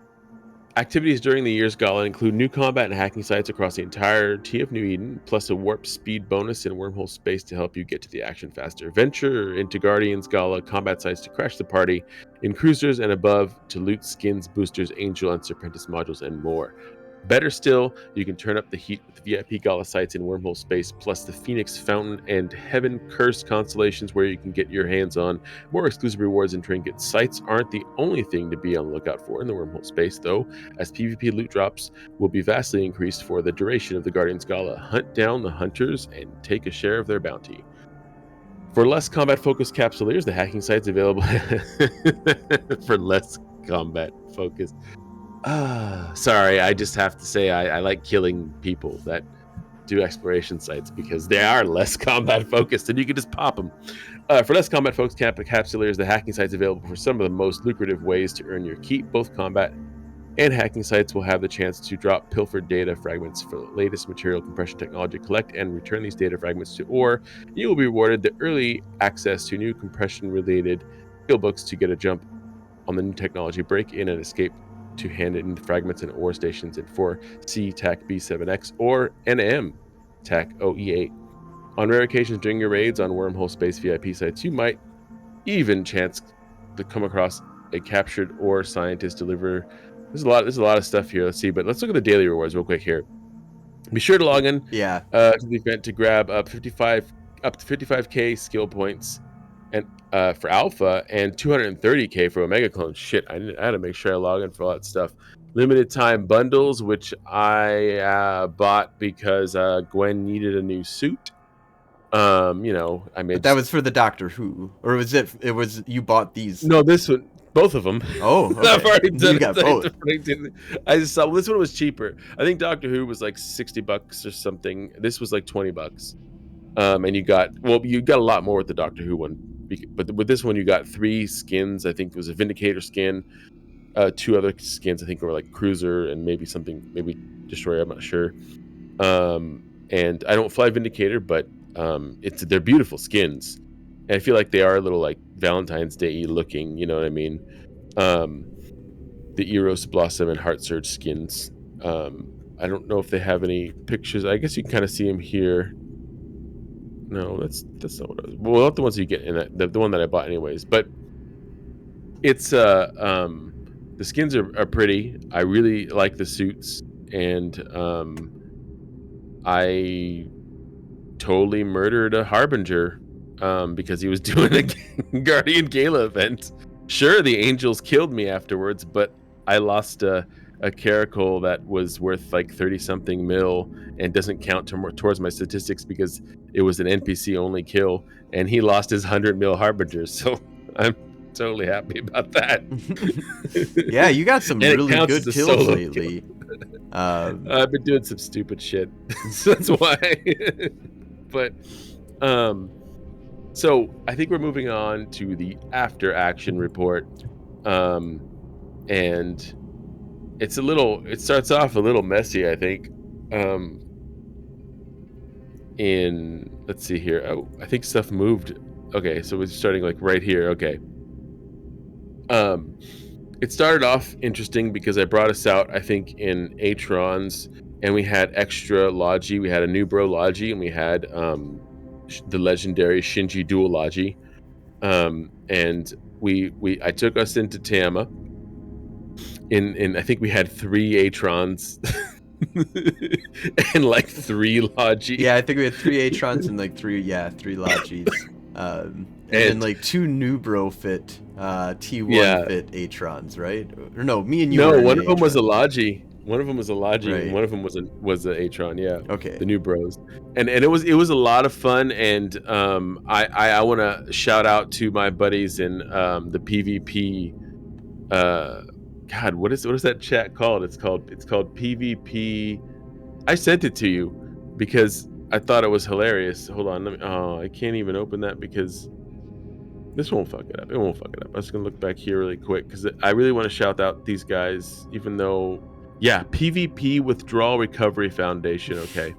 Activities during the year's gala include new combat and hacking sites across the entirety of New Eden, plus a warp speed bonus in wormhole space to help you get to the action faster. Venture into Guardians Gala combat sites to crash the party in cruisers and above to loot skins, boosters, Angel and Serpentis modules, and more. Better still, you can turn up the heat with the VIP Gala sites in wormhole space, plus the Phoenix Fountain and Heaven Curse constellations where you can get your hands on more exclusive rewards and trinkets. Sites aren't the only thing to be on the lookout for in the wormhole space, though, as PvP loot drops will be vastly increased for the duration of the Guardians Gala. Hunt down the hunters and take a share of their bounty. For less combat-focused capsuleers, the hacking site's available for less combat-focused. Sorry, I just have to say I like killing people that do exploration sites because they are less combat focused and you can just pop them. For less combat focused capsuleers, the hacking site's available for some of the most lucrative ways to earn your keep. Both combat and hacking sites will have the chance to drop pilfered data fragments for the latest material compression technology. Collect and return these data fragments to OR. You will be rewarded the early access to new compression related skill books to get a jump on the new technology. Break in and escape to hand in the fragments and OR stations in 4C TAC B7X or NM TAC OE8. On rare occasions during your raids on wormhole space VIP sites, you might even chance to come across a captured OR scientist deliver. There's a lot of stuff here. Let's see, but let's look at the daily rewards real quick here. Be sure to log in to the event to grab up to 55k skill points and for alpha and 230k for omega clone. Shit, I had to make sure I log in for all that stuff. Limited time bundles, which I bought because Gwen needed a new suit. I made. But that was for the Doctor Who, or was it? It was you bought these? No, this one, both of them. Oh, okay. I've already done you got both. I just saw this one was cheaper. I think Doctor Who was like $60 or something. This was like $20. And you got a lot more with the Doctor Who one. But with this one, you got 3 skins. I think it was a Vindicator skin, 2 other skins. I think were like Cruiser and maybe Destroyer. I'm not sure. And I don't fly Vindicator, but they're beautiful skins. And I feel like they are a little like Valentine's Day looking. You know what I mean? The Eros Blossom and Heart Surge skins. I don't know if they have any pictures. I guess you can kind of see them here. No, that's not what I was. Well, not the ones you get in that, the one that I bought anyways. But it's the skins are pretty. I really like the suits, and I totally murdered a Harbinger because he was doing a Guardian Gala event. Sure, the Angels killed me afterwards, but I lost a Caracal that was worth like 30-something mil and doesn't count towards my statistics because it was an NPC only kill, and he lost his 100 mil Harbingers, so I'm totally happy about that. Yeah, you got some really good kills lately. I've been doing some stupid shit, so that's why. But so I think we're moving on to the after action report, and it starts off a little messy, I think. Let's see here. Oh, I think stuff moved. Okay, so we're starting like right here. Okay. It started off interesting because I brought us out, I think, in Atrons, and we had extra Logi. We had a new bro Logi, and we had the legendary Shinji dual Logi. And I took us into Tama. In I think we had 3 Atrons and like 3 Logi. Yeah, I think we had 3 Atrons and like 3 Logis. And then like 2 new bro fit T1 fit Atrons, right? Or no, me and you. No, one of them was a Logi. One of them was a Logi, Right. and one of them was a Atron. Yeah. Okay. The new bros, and it was a lot of fun. And I want to shout out to my buddies in the PvP. God, what is that chat called? It's called PvP. I sent it to you because I thought it was hilarious. Hold on, I can't even open that because this won't fuck it up. It won't fuck it up. I was gonna look back here really quick because I really want to shout out these guys, even though, yeah, PvP Withdrawal Recovery Foundation. Okay,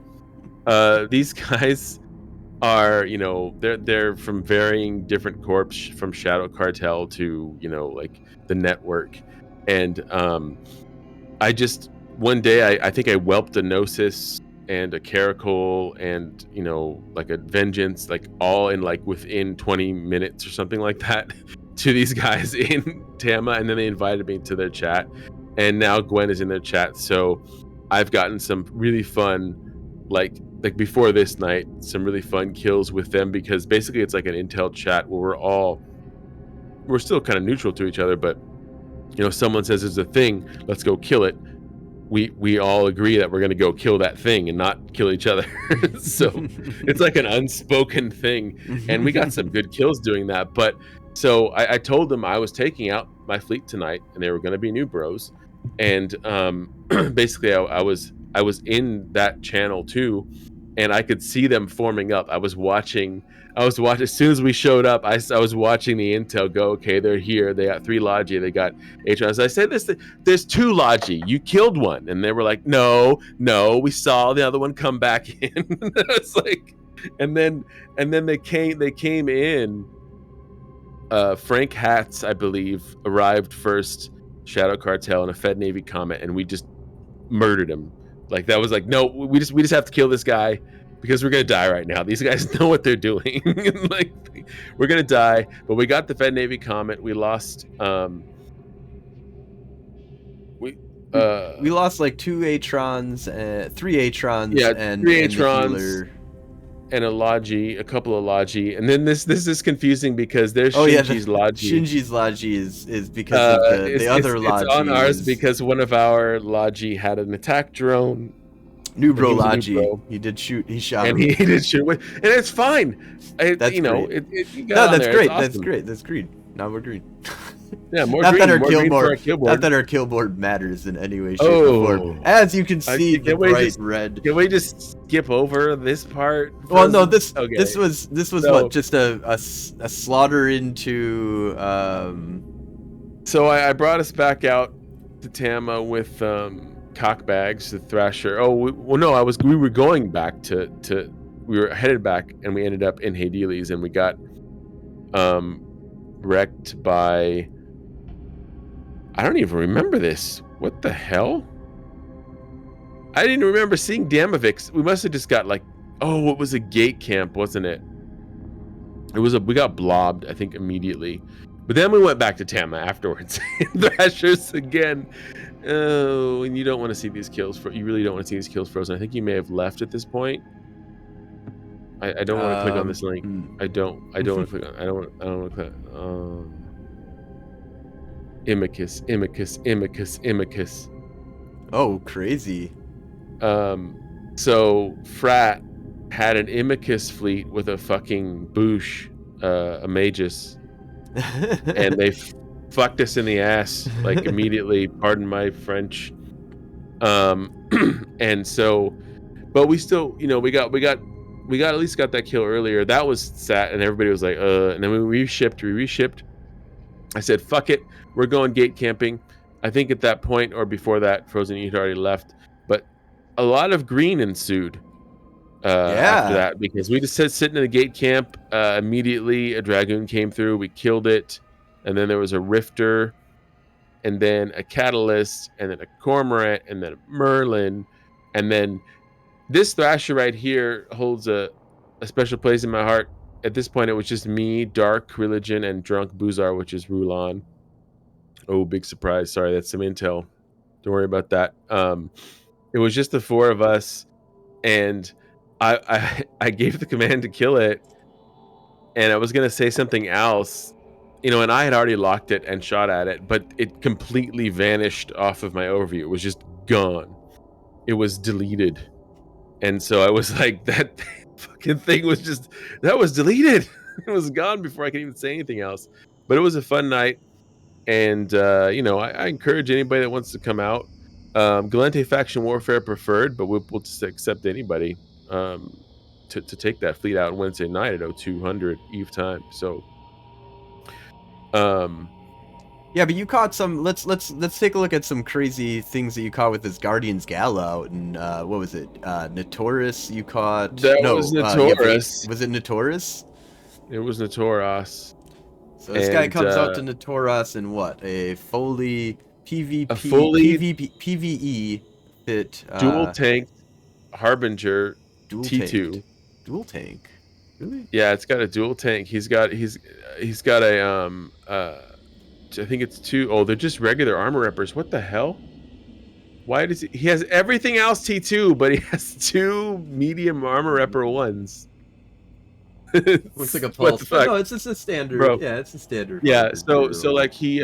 these guys are, they're from varying different corps, from Shadow Cartel to like the network, and I just one day I think I whelped a Gnosis and a Caracal and like a Vengeance, like all in like within 20 minutes or something like that to these guys in Tama, and then they invited me to their chat, and now Gwen is in their chat. So I've gotten some really fun, like before this night, some really fun kills with them, because basically it's like an intel chat where we're still kind of neutral to each other, but someone says there's a thing, let's go kill it. We all agree that we're going to go kill that thing and not kill each other. So it's like an unspoken thing, and we got some good kills doing that. But so I told them I was taking out my fleet tonight, and they were going to be new bros, and basically I was in that channel too, and I could see them forming up. I was watching as soon as we showed up. I was watching the intel go, okay, they're here. They got 3 Logi. They got Atrons. I said, there's 2 Logi. You killed one. And they were like, no, we saw the other one come back in. It's like, and then they came in. Frank Hatz, I believe, arrived first, Shadow Cartel, and a Fed Navy Comet, and we just murdered him. Like, that was like, no, we just have to kill this guy, because we're gonna die right now. These guys know what they're doing. Like, we're gonna die. But we got the Fed Navy Comet. We lost we lost like 2 Atrons, 3 Atrons, yeah, and 3 and the Atrons healer. and a Logi, a couple of Logi. And then this is confusing because there's Shinji's Logi. Shinji's Logi is because of the other Logi. It's on ours because one of our Logi had an attack drone. New bro Logi. He did shoot. He shot and him. he did shoot. And it's fine. That's great. No, that's great. Awesome. That's great. That's great. Now we're green. Yeah, more not green. That our more kill green board, for our kill board. Not that our kill board matters in any way, shape, or form. As you can see, the bright red. Can we just skip over this part? Well, no. This was So, what, just a slaughter into. So I brought us back out to Tama with Cockbags, the Thrasher. We were going back to we were headed back, and we ended up in Hades, and we got wrecked by, I don't even remember this. What the hell? I didn't remember seeing Damavix. We must have just got like, it was a gate camp, wasn't it? We got blobbed, I think, immediately. But then we went back to Tama afterwards. Thrashers again. Oh, and you don't want to see these kills. You really don't want to see these kills frozen. I think you may have left at this point. I don't want to click on this link. I don't want to click on. I don't want to click. Imicus. Oh, crazy. So Frat had an Imicus fleet with a fucking Boosh, a Magus, and they fucked us in the ass like immediately. Pardon my French. And so, but we still, we got at least got that kill earlier. That was sad, and everybody was like, and then we reshipped. I said, fuck it, we're going gate camping. I think at that point, or before that, Frozen Eat had already left, but a lot of green ensued after that, because we just said sitting in the gate camp. Immediately a Dragoon came through, we killed it, and then there was a Rifter, and then a Catalyst, and then a Cormorant, and then a Merlin, and then this Thrasher right here holds a special place in my heart. At this point, it was just me, Dark Religion, and Drunk Buzar, which is Rulon. Oh, big surprise. Sorry, that's some intel. Don't worry about that. It was just the 4 of us, and I gave the command to kill it, and I was going to say something else, and I had already locked it and shot at it, but it completely vanished off of my overview. It was just gone. It was deleted. And so I was like, that fucking thing was deleted. It was gone before I could even say anything else. But it was a fun night. And, I encourage anybody that wants to come out. Galente faction warfare preferred, but we'll just accept anybody to take that fleet out Wednesday night at 0200 Eve time. So, yeah, but you caught some. Let's take a look at some crazy things that you caught with this Guardians Gala out in what was it? Notorious. You caught that was Notorious. Was it Notorious? It was Notorious. So this guy comes out to Notorious in what? A fully PvE fit dual tank Harbinger T2. Tanked. Dual tank. Really? Yeah, it's got a dual tank. He's got a I think it's 2. Oh, they're just regular armor reppers. What the hell? Why does he has everything else T2, but he has 2 medium armor repper 1s. Looks like a pulse. No, it's just a standard. Bro. Yeah, it's a standard. Yeah, so like he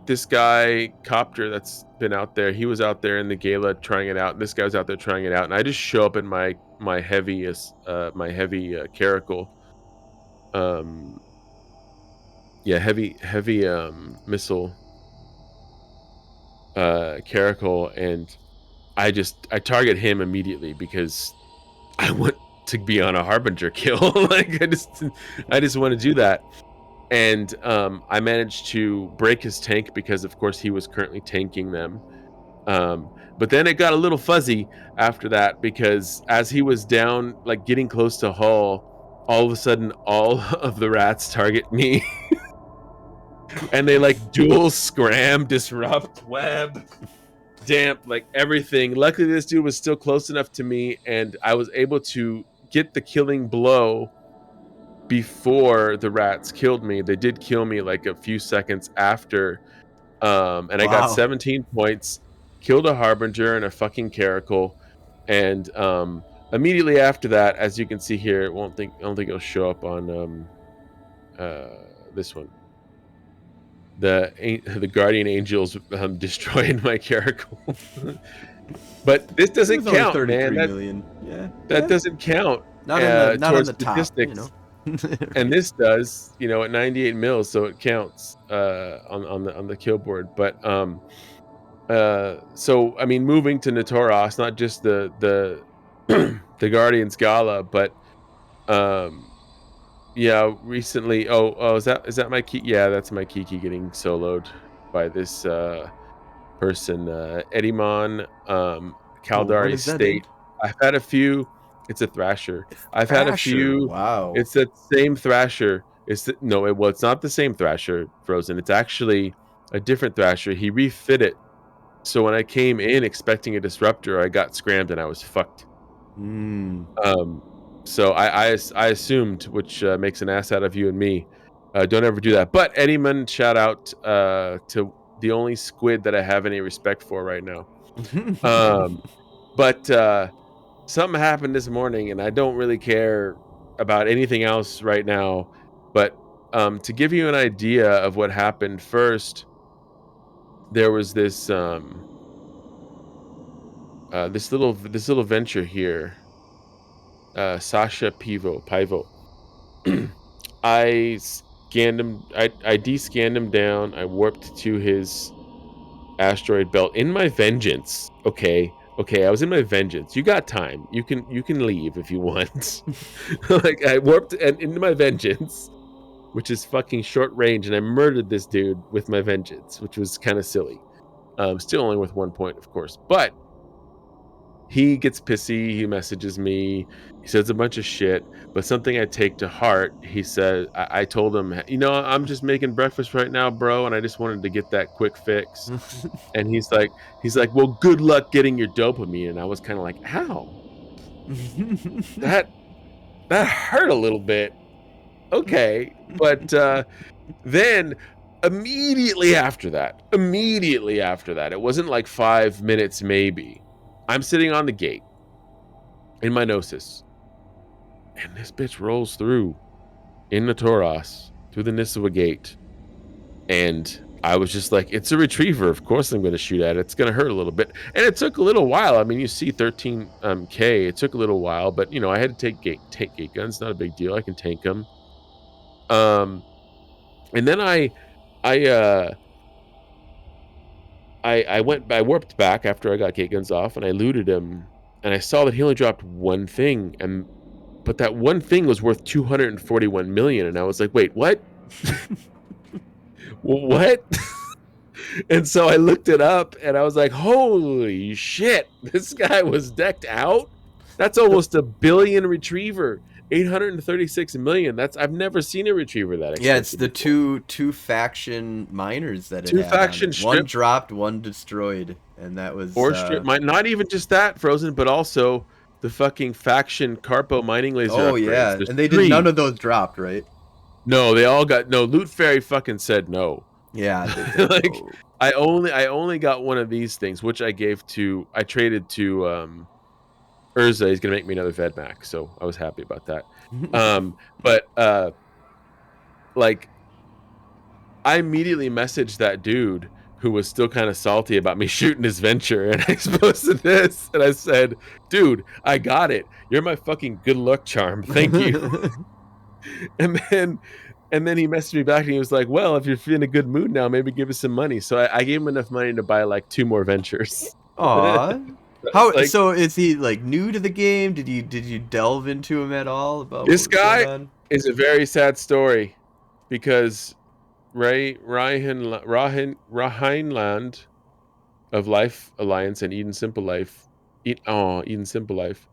this guy Copter that's been out there, he was out there in the gala trying it out, and this guy was out there trying it out, and I just show up in my heavy Caracal. Heavy missile Caracal, and I target him immediately because I want to be on a Harbinger kill. Like I just want to do that. And I managed to break his tank because of course he was currently tanking them. But then it got a little fuzzy after that, because as he was down, like getting close to hull, all of a sudden all of the rats target me. And they like dual scram, disrupt, web, damp, like everything. Luckily this dude was still close enough to me, and I was able to get the killing blow before the rats killed me. They did kill me like a few seconds after, and I got 17 points, killed a Harbinger and a fucking Caracal, and immediately after that, as you can see here, I don't think it'll show up on this one. The Guardian Angels destroyed my Caracal. But this doesn't count, man. That doesn't count. Not on the statistics. Top, and this does, at 98 mils, so it counts on the kill board. But so I mean, moving to Notorious, not just the the Guardians Gala, but recently. Oh, is that my key? Yeah, that's my Kiki getting soloed by this person, Edimon, Caldari State. I've had a few. It's a Thrasher. I've had a few. Wow. It's that same Thrasher. It's not the same Thrasher, Frozen. It's actually a different Thrasher. He refit it. So when I came in expecting a disruptor, I got scrammed and I was fucked. So I assumed, which makes an ass out of you and me. Don't ever do that. But Edimon, shout out to the only squid that I have any respect for right now. But something happened this morning, and I don't really care about anything else right now. But to give you an idea of what happened, first there was this this little venture here. Sasha Pivo. I scanned him. I de-scanned him down. I warped to his asteroid belt in my vengeance. Okay, I was in my vengeance. You got time. You can leave if you want. Like I warped into my vengeance, which is fucking short range, and I murdered this dude with my vengeance, which was kind of silly. Still only with 1 point, of course, but he gets pissy. He messages me. He says a bunch of shit, but something I take to heart. He said, I told him, I'm just making breakfast right now, bro, and I just wanted to get that quick fix. And he's like, well, good luck getting your dopamine. And I was kind of like, ow, that hurt a little bit. Okay, but then immediately after that, it wasn't like 5 minutes maybe. I'm sitting on the gate in my Gnosis, and this bitch rolls through in Notorious through the Nissawa gate, and I was just like, it's a retriever. Of course I'm going to shoot at it. It's going to hurt a little bit. And it took a little while. I mean, you see 13K. It took a little while, but I had to take gate guns. Not a big deal. I can tank them. And then I warped back after I got gate guns off, and I looted him, and I saw that he only dropped one thing, but that one thing was worth 241 million, and I was like, wait, what? What? And so I looked it up, and I was like, holy shit, this guy was decked out. That's almost a billion retriever. 836 million. I've never seen a retriever that expensive. Yeah, it's the two faction miners that it Two had faction on it. strip. One dropped, one destroyed, and that was strip mine. Not even just that, Frozen, but also the fucking faction Carpo mining laser. Oh upgrades. yeah, There's and they 3. did none of those dropped, right? No, they all got no. Loot Fairy fucking said no. Yeah, like I only got one of these things, which I traded to Urza. He's gonna make me another Vedmak, so I was happy about that. But like, I immediately messaged that dude who was still kind of salty about me shooting his venture, and I posted this, and I said, dude, I got it. You're my fucking good luck charm. Thank you. and then he messaged me back, and he was like, well, if you're in a good mood now, maybe give us some money. So I gave him enough money to buy like 2 more ventures. Aw. How Like, so? Is he like new to the game? Did you delve into him at all about this what was guy going on? is a very sad story, because Rhineland of Life Alliance and Eden Simple Life, Eden Simple Life,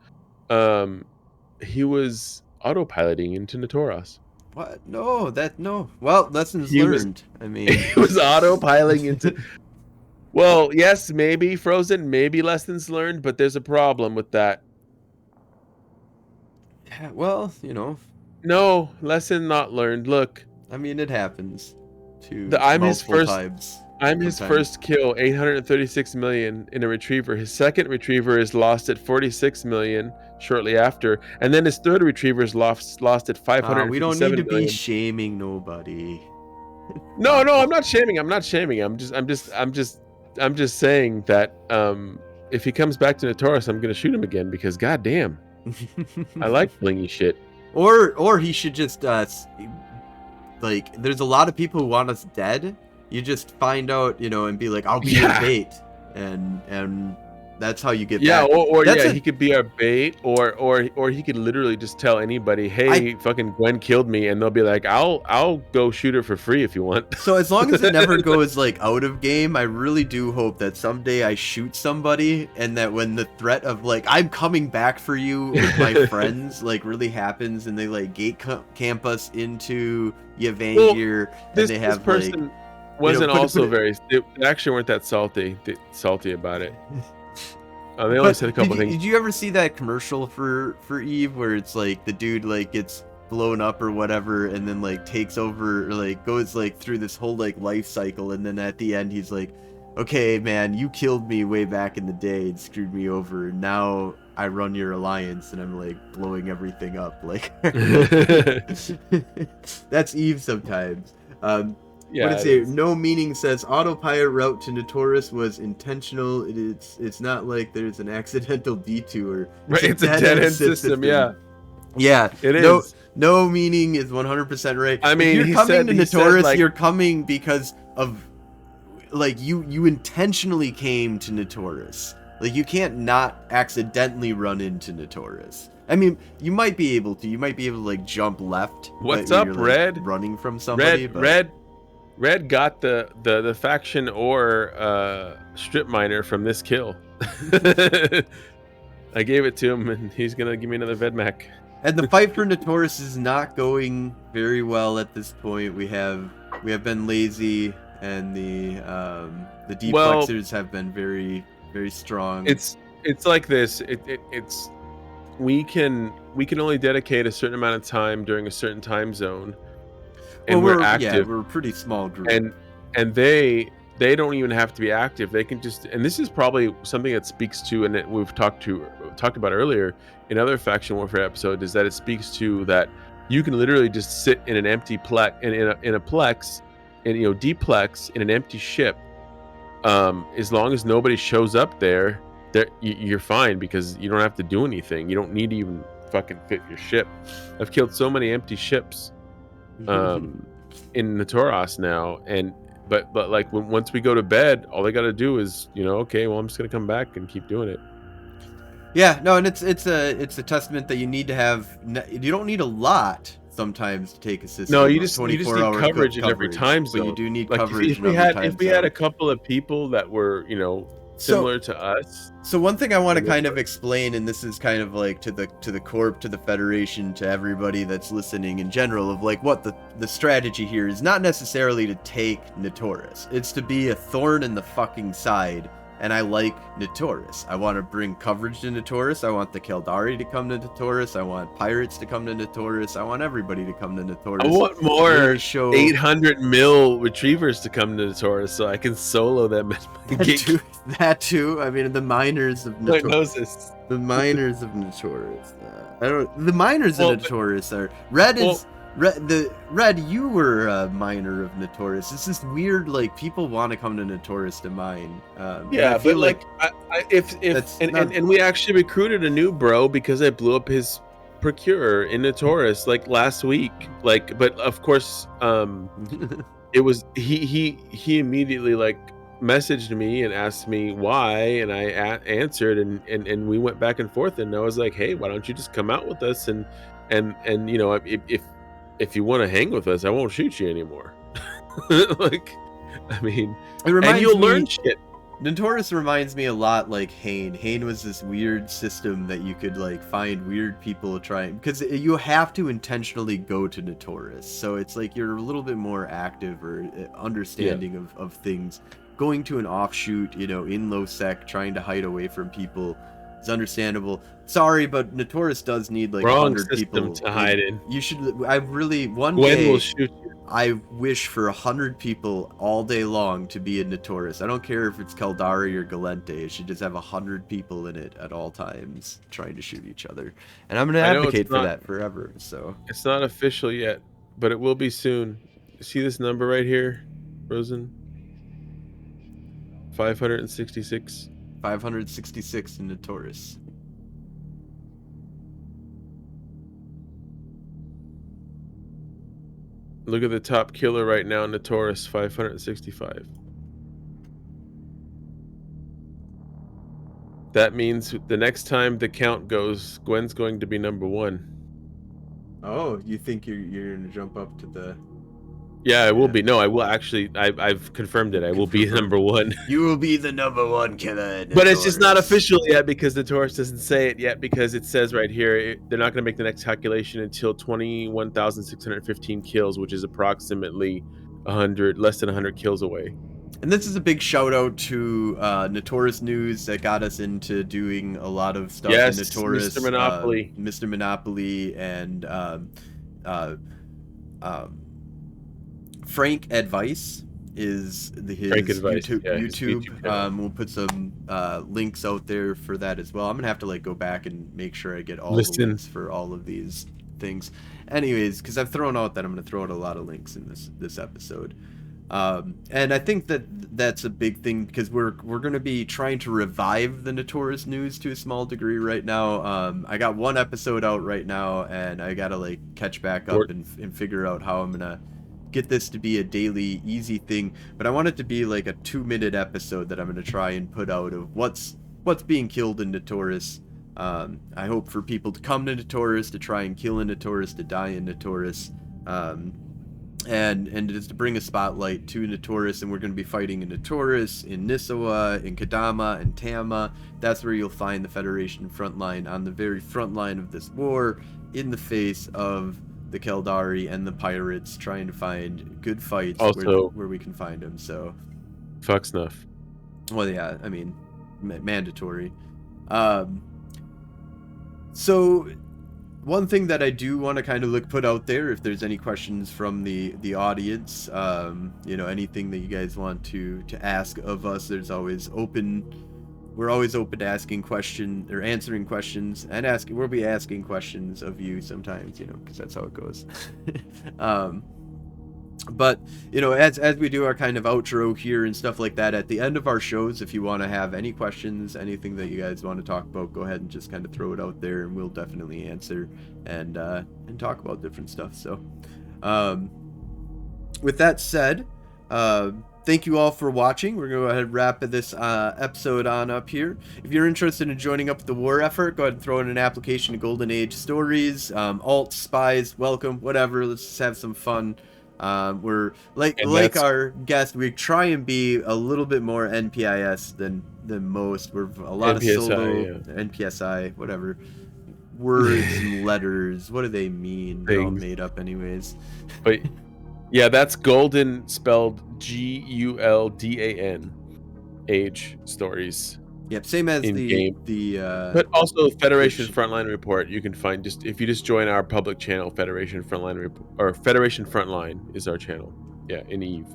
he was autopiloting into Natoros. What? No. Well, lessons learned. I mean, He was autopiloting into. Well, yes, maybe Frozen, maybe lessons learned, but there's a problem with that. yeah, well, No, lesson not learned. Look, I mean, it happens to I'm his multiple first- times. I'm his Sometimes. first kill, 836 million in a retriever. His second retriever is lost at 46 million shortly after, and then his third retriever is lost at 557 We don't need to million. be shaming nobody. No, I'm not shaming. I'm just saying that if he comes back to Natoros, I'm gonna shoot him again, because goddamn, I like blingy shit. Or he should just like, there's a lot of people who want us dead. You just find out, and be like, I'll be your bait, and that's how you get back. He could be our bait, or he could literally just tell anybody, hey, fucking Gwen killed me, and they'll be like, I'll go shoot her for free if you want. So as long as it never goes like out of game, I really do hope that someday I shoot somebody, and that when the threat of like, I'm coming back for you with my friends like really happens, and they like gate camp us into Yavangir, and they have this person wasn't they actually weren't that salty about it. They only said a couple things. Did you ever see that commercial for Eve where it's like the dude like gets blown up or whatever, and then like takes over, or like goes like through this whole like life cycle, and then at the end he's like, okay man, you killed me way back in the day and screwed me over, and now I run your alliance and I'm like blowing everything up. Like that's Eve sometimes. Yeah, what it say? No meaning says autopilot route to Natoros was intentional. It's not like there's an accidental detour. It's a dead end system. Yeah, it is. No meaning is 100% right. I mean, if you're coming to Natoros, you're coming because of like you intentionally came to Natoros. Like, you can't not accidentally run into Natoros. I mean, you might be able to. You might be able to like jump left. What's when up, you're, like, Red? Running from somebody. Red got the faction or strip miner from this kill. I gave it to him, and he's gonna give me another Vedmak. And the fight for Natoros is not going very well at this point. We have been lazy, and the deplexers have been very, very strong. It's like this. It's we can only dedicate a certain amount of time during a certain time zone, and we're active. Yeah, we're a pretty small group. And they don't even have to be active. They can just, and this is probably something that speaks to, and that we've talked about earlier in other faction warfare episode, is that it speaks to that you can literally just sit in an empty plex in a plex and deplex in an empty ship, as long as nobody shows up there, you're fine, because you don't have to do anything. You don't need to even fucking fit your ship. I've killed so many empty ships in Natoros now, but like once we go to bed, all they got to do is okay, well, I'm just gonna come back and keep doing it. Yeah, no, and it's a testament that you need to have. You don't need a lot sometimes to take a system. No, you just need 24-hour coverage in every time zone. But you do need like coverage. if we had a couple of people that were similar to us. So one thing I want to kind of explain, and this is kind of like to the Corp, to the Federation, to everybody that's listening in general, of like what the strategy here is not necessarily to take Natoris. It's to be a thorn in the fucking side. And I like Natoris. I want to bring coverage to Natoris. I want the Kaldari to come to Natoris. I want pirates to come to Natoris. I want everybody to come to Natoris. I want more 800 mil retrievers to come to Natoris so I can solo them. That too. I mean, the miners of Natoris. The miners of Natoris. The miners of Natoris are Red, you were a miner of Natoris. It's just weird, like, people want to come to Natoris to mine. Yeah, but like, and we actually recruited a new bro because I blew up his procurer in Natoris like last week. Like, but of course, it was he immediately like messaged me and asked me why, and I answered, and we went back and forth, and I was like, hey, why don't you just come out with us and if you want to hang with us, I won't shoot you anymore. Like, I mean, and you'll learn shit. Natoris reminds me a lot like Hain. Hain was this weird system that you could like find weird people trying, because you have to intentionally go to Natoris. So it's like you're a little bit more active or understanding of things. Going to an offshoot, in low sec, trying to hide away from people. It's understandable. Sorry, but Natoris does need like 100 people to hide in. You should. I really one Gwen day will shoot you. I wish for 100 people all day long to be in Natoris. I don't care if it's Kaldari or Galente. It should just have 100 people in it at all times trying to shoot each other. And I'm going to advocate for that forever. So it's not official yet, but it will be soon. See this number right here, Rosen? 566. 566 in Natoris. Look at the top killer right now in Natoris, 565. That means the next time the count goes, Gwen's going to be number 1. Oh, you think you're going to jump up to the... Yeah, I will be. No, I will actually. I've confirmed it. I will be number 1. You will be the number 1 killer. But it's just not official yet because Natoris doesn't say it yet, because it says right here they're not going to make the next calculation until 21,615 kills, which is approximately less than 100 kills away. And this is a big shout out to Natoris News that got us into doing a lot of stuff in Natoris. Mr. Monopoly. Mr. Monopoly and Frank Advice is his YouTube. We'll put some links out there for that as well. I'm gonna have to like go back and make sure I get all the links for all of these things. Anyways, because I've thrown out that I'm gonna throw out a lot of links in this episode. And I think that's a big thing, because we're going to be trying to revive the Natoris News to a small degree right now. I got 1 episode out right now, and I got to like catch back up and figure out how I'm going to get this to be a daily easy thing. But I want it to be like a 2-minute episode that I'm going to try and put out of what's being killed in Natoris. I hope for people to come to Natoris, to try and kill in Natoris, to die in Natoris. And just to bring a spotlight to Natoris, and we're going to be fighting in Natoris, in Nissawa, in Kadama, and Tama. That's where you'll find the Federation frontline, on the very front line of this war, in the face of the Kaldari and the pirates, trying to find good fights where we can find them. So, fuck snuff. Well, yeah, I mean, mandatory. So, one thing that I do want to kind of put out there, if there's any questions from the audience, anything that you guys want to ask of us, we're always open to asking questions or answering questions, and we'll be asking questions of you sometimes, because that's how it goes. But, you know, as we do our kind of outro here and stuff like that, at the end of our shows, if you want to have any questions, anything that you guys want to talk about, go ahead and just kind of throw it out there, and we'll definitely answer and talk about different stuff. So, with that said, thank you all for watching. We're going to go ahead and wrap this episode on up here. If you're interested in joining up with the war effort, go ahead and throw in an application to Golden Age Stories. Alt, spies, welcome, whatever. Let's just have some fun. We're like our guest, we try and be a little bit more NPIS than most. We're a lot NPSI, of solo, yeah. NPSI, whatever. Words and letters, what do they mean? They're all made up anyways. But yeah, that's Golden, spelled Guldan, Age Stories. Yep, same as but also Federation Frontline Report. You can find if you just join our public channel, Federation Frontline Report, or Federation Frontline is our channel. Yeah, in Eve.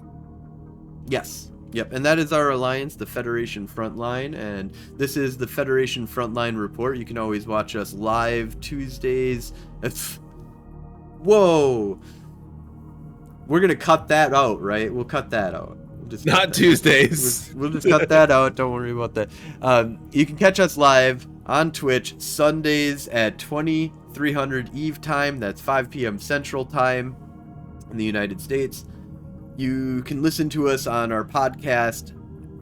Yes. Yep, and that is our alliance, the Federation Frontline, and this is the Federation Frontline Report. You can always watch us live Tuesdays. Whoa! We're gonna cut that out, right? We'll cut that out. Not Tuesdays. We'll just cut that out. Don't worry about that. You can catch us live on Twitch Sundays at 2300 Eve time. That's 5 p.m. Central time in the United States. You can listen to us on our podcast,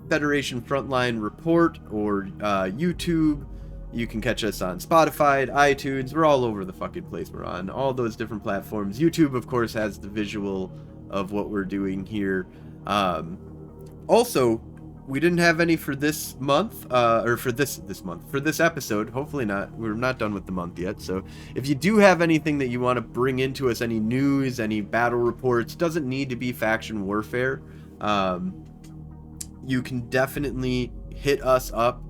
Federation Frontline Report, or YouTube. You can catch us on Spotify, iTunes. We're all over the fucking place. We're on all those different platforms. YouTube, of course, has the visual of what we're doing here. Also, we didn't have any for this month, or for this episode. Hopefully not. We're not done with the month yet. So if you do have anything that you want to bring into us, any news, any battle reports, doesn't need to be faction warfare. You can definitely hit us up.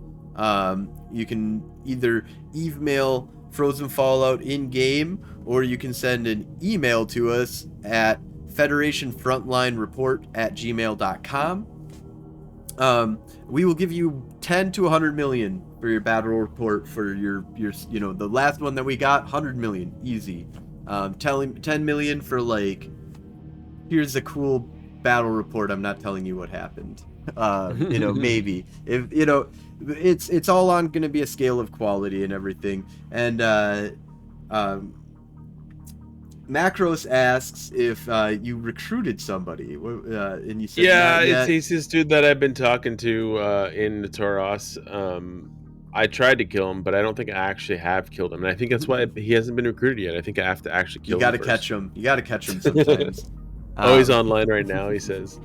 You can either email Frozen Fallout in game, or you can send an email to us at federationfrontlinereport@gmail.com. We will give you 10 to 100 million for your battle report for your the last one that we got, 100 million easy. 10 million for like, here's a cool battle report, I'm not telling you what happened. Maybe if it's all on going to be a scale of quality and everything. And Macros asks if you recruited somebody, and you said it's this dude that I've been talking to in the Tauros. I tried to kill him, but I don't think I actually have killed him, and I think that's why he hasn't been recruited yet. I think I have to actually kill him. You gotta catch him sometimes. He's online right now, he says.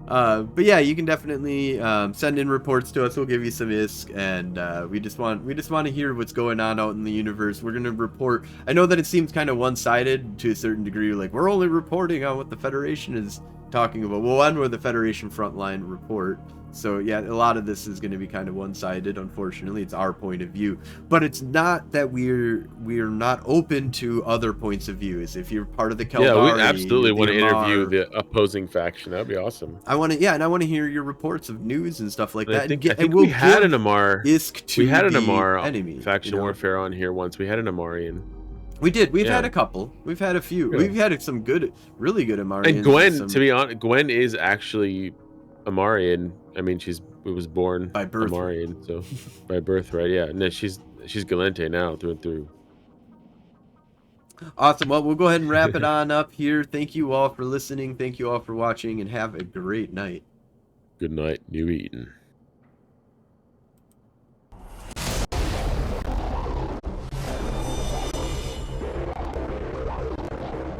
But yeah, you can definitely send in reports to us. We'll give you some ISK, and we just want to hear what's going on out in the universe. We're gonna report. I know that it seems kind of one-sided to a certain degree, like we're only reporting on what the Federation is talking about. Well, one, we're the Federation Frontline Report. So yeah, a lot of this is going to be kind of one-sided. Unfortunately, it's our point of view, but it's not that we're not open to other points of view. Is if you're part of the Keldari, yeah, we absolutely want to interview the opposing faction. That'd be awesome. I want to hear your reports of news and stuff like that. I think we had an Amar. We had an Amar enemy faction warfare on here once. We had an Amarian. We did. We've had a couple. We've had a few. Yeah. We've had some really good Amarians. And Gwen, to be honest, Gwen is actually Amarian. I mean, she was born by birth, Amarian, so by birth, right? Yeah. No, she's Galente now through and through. Awesome. Well, we'll go ahead and wrap it on up here. Thank you all for listening. Thank you all for watching, and have a great night. Good night, New Eden.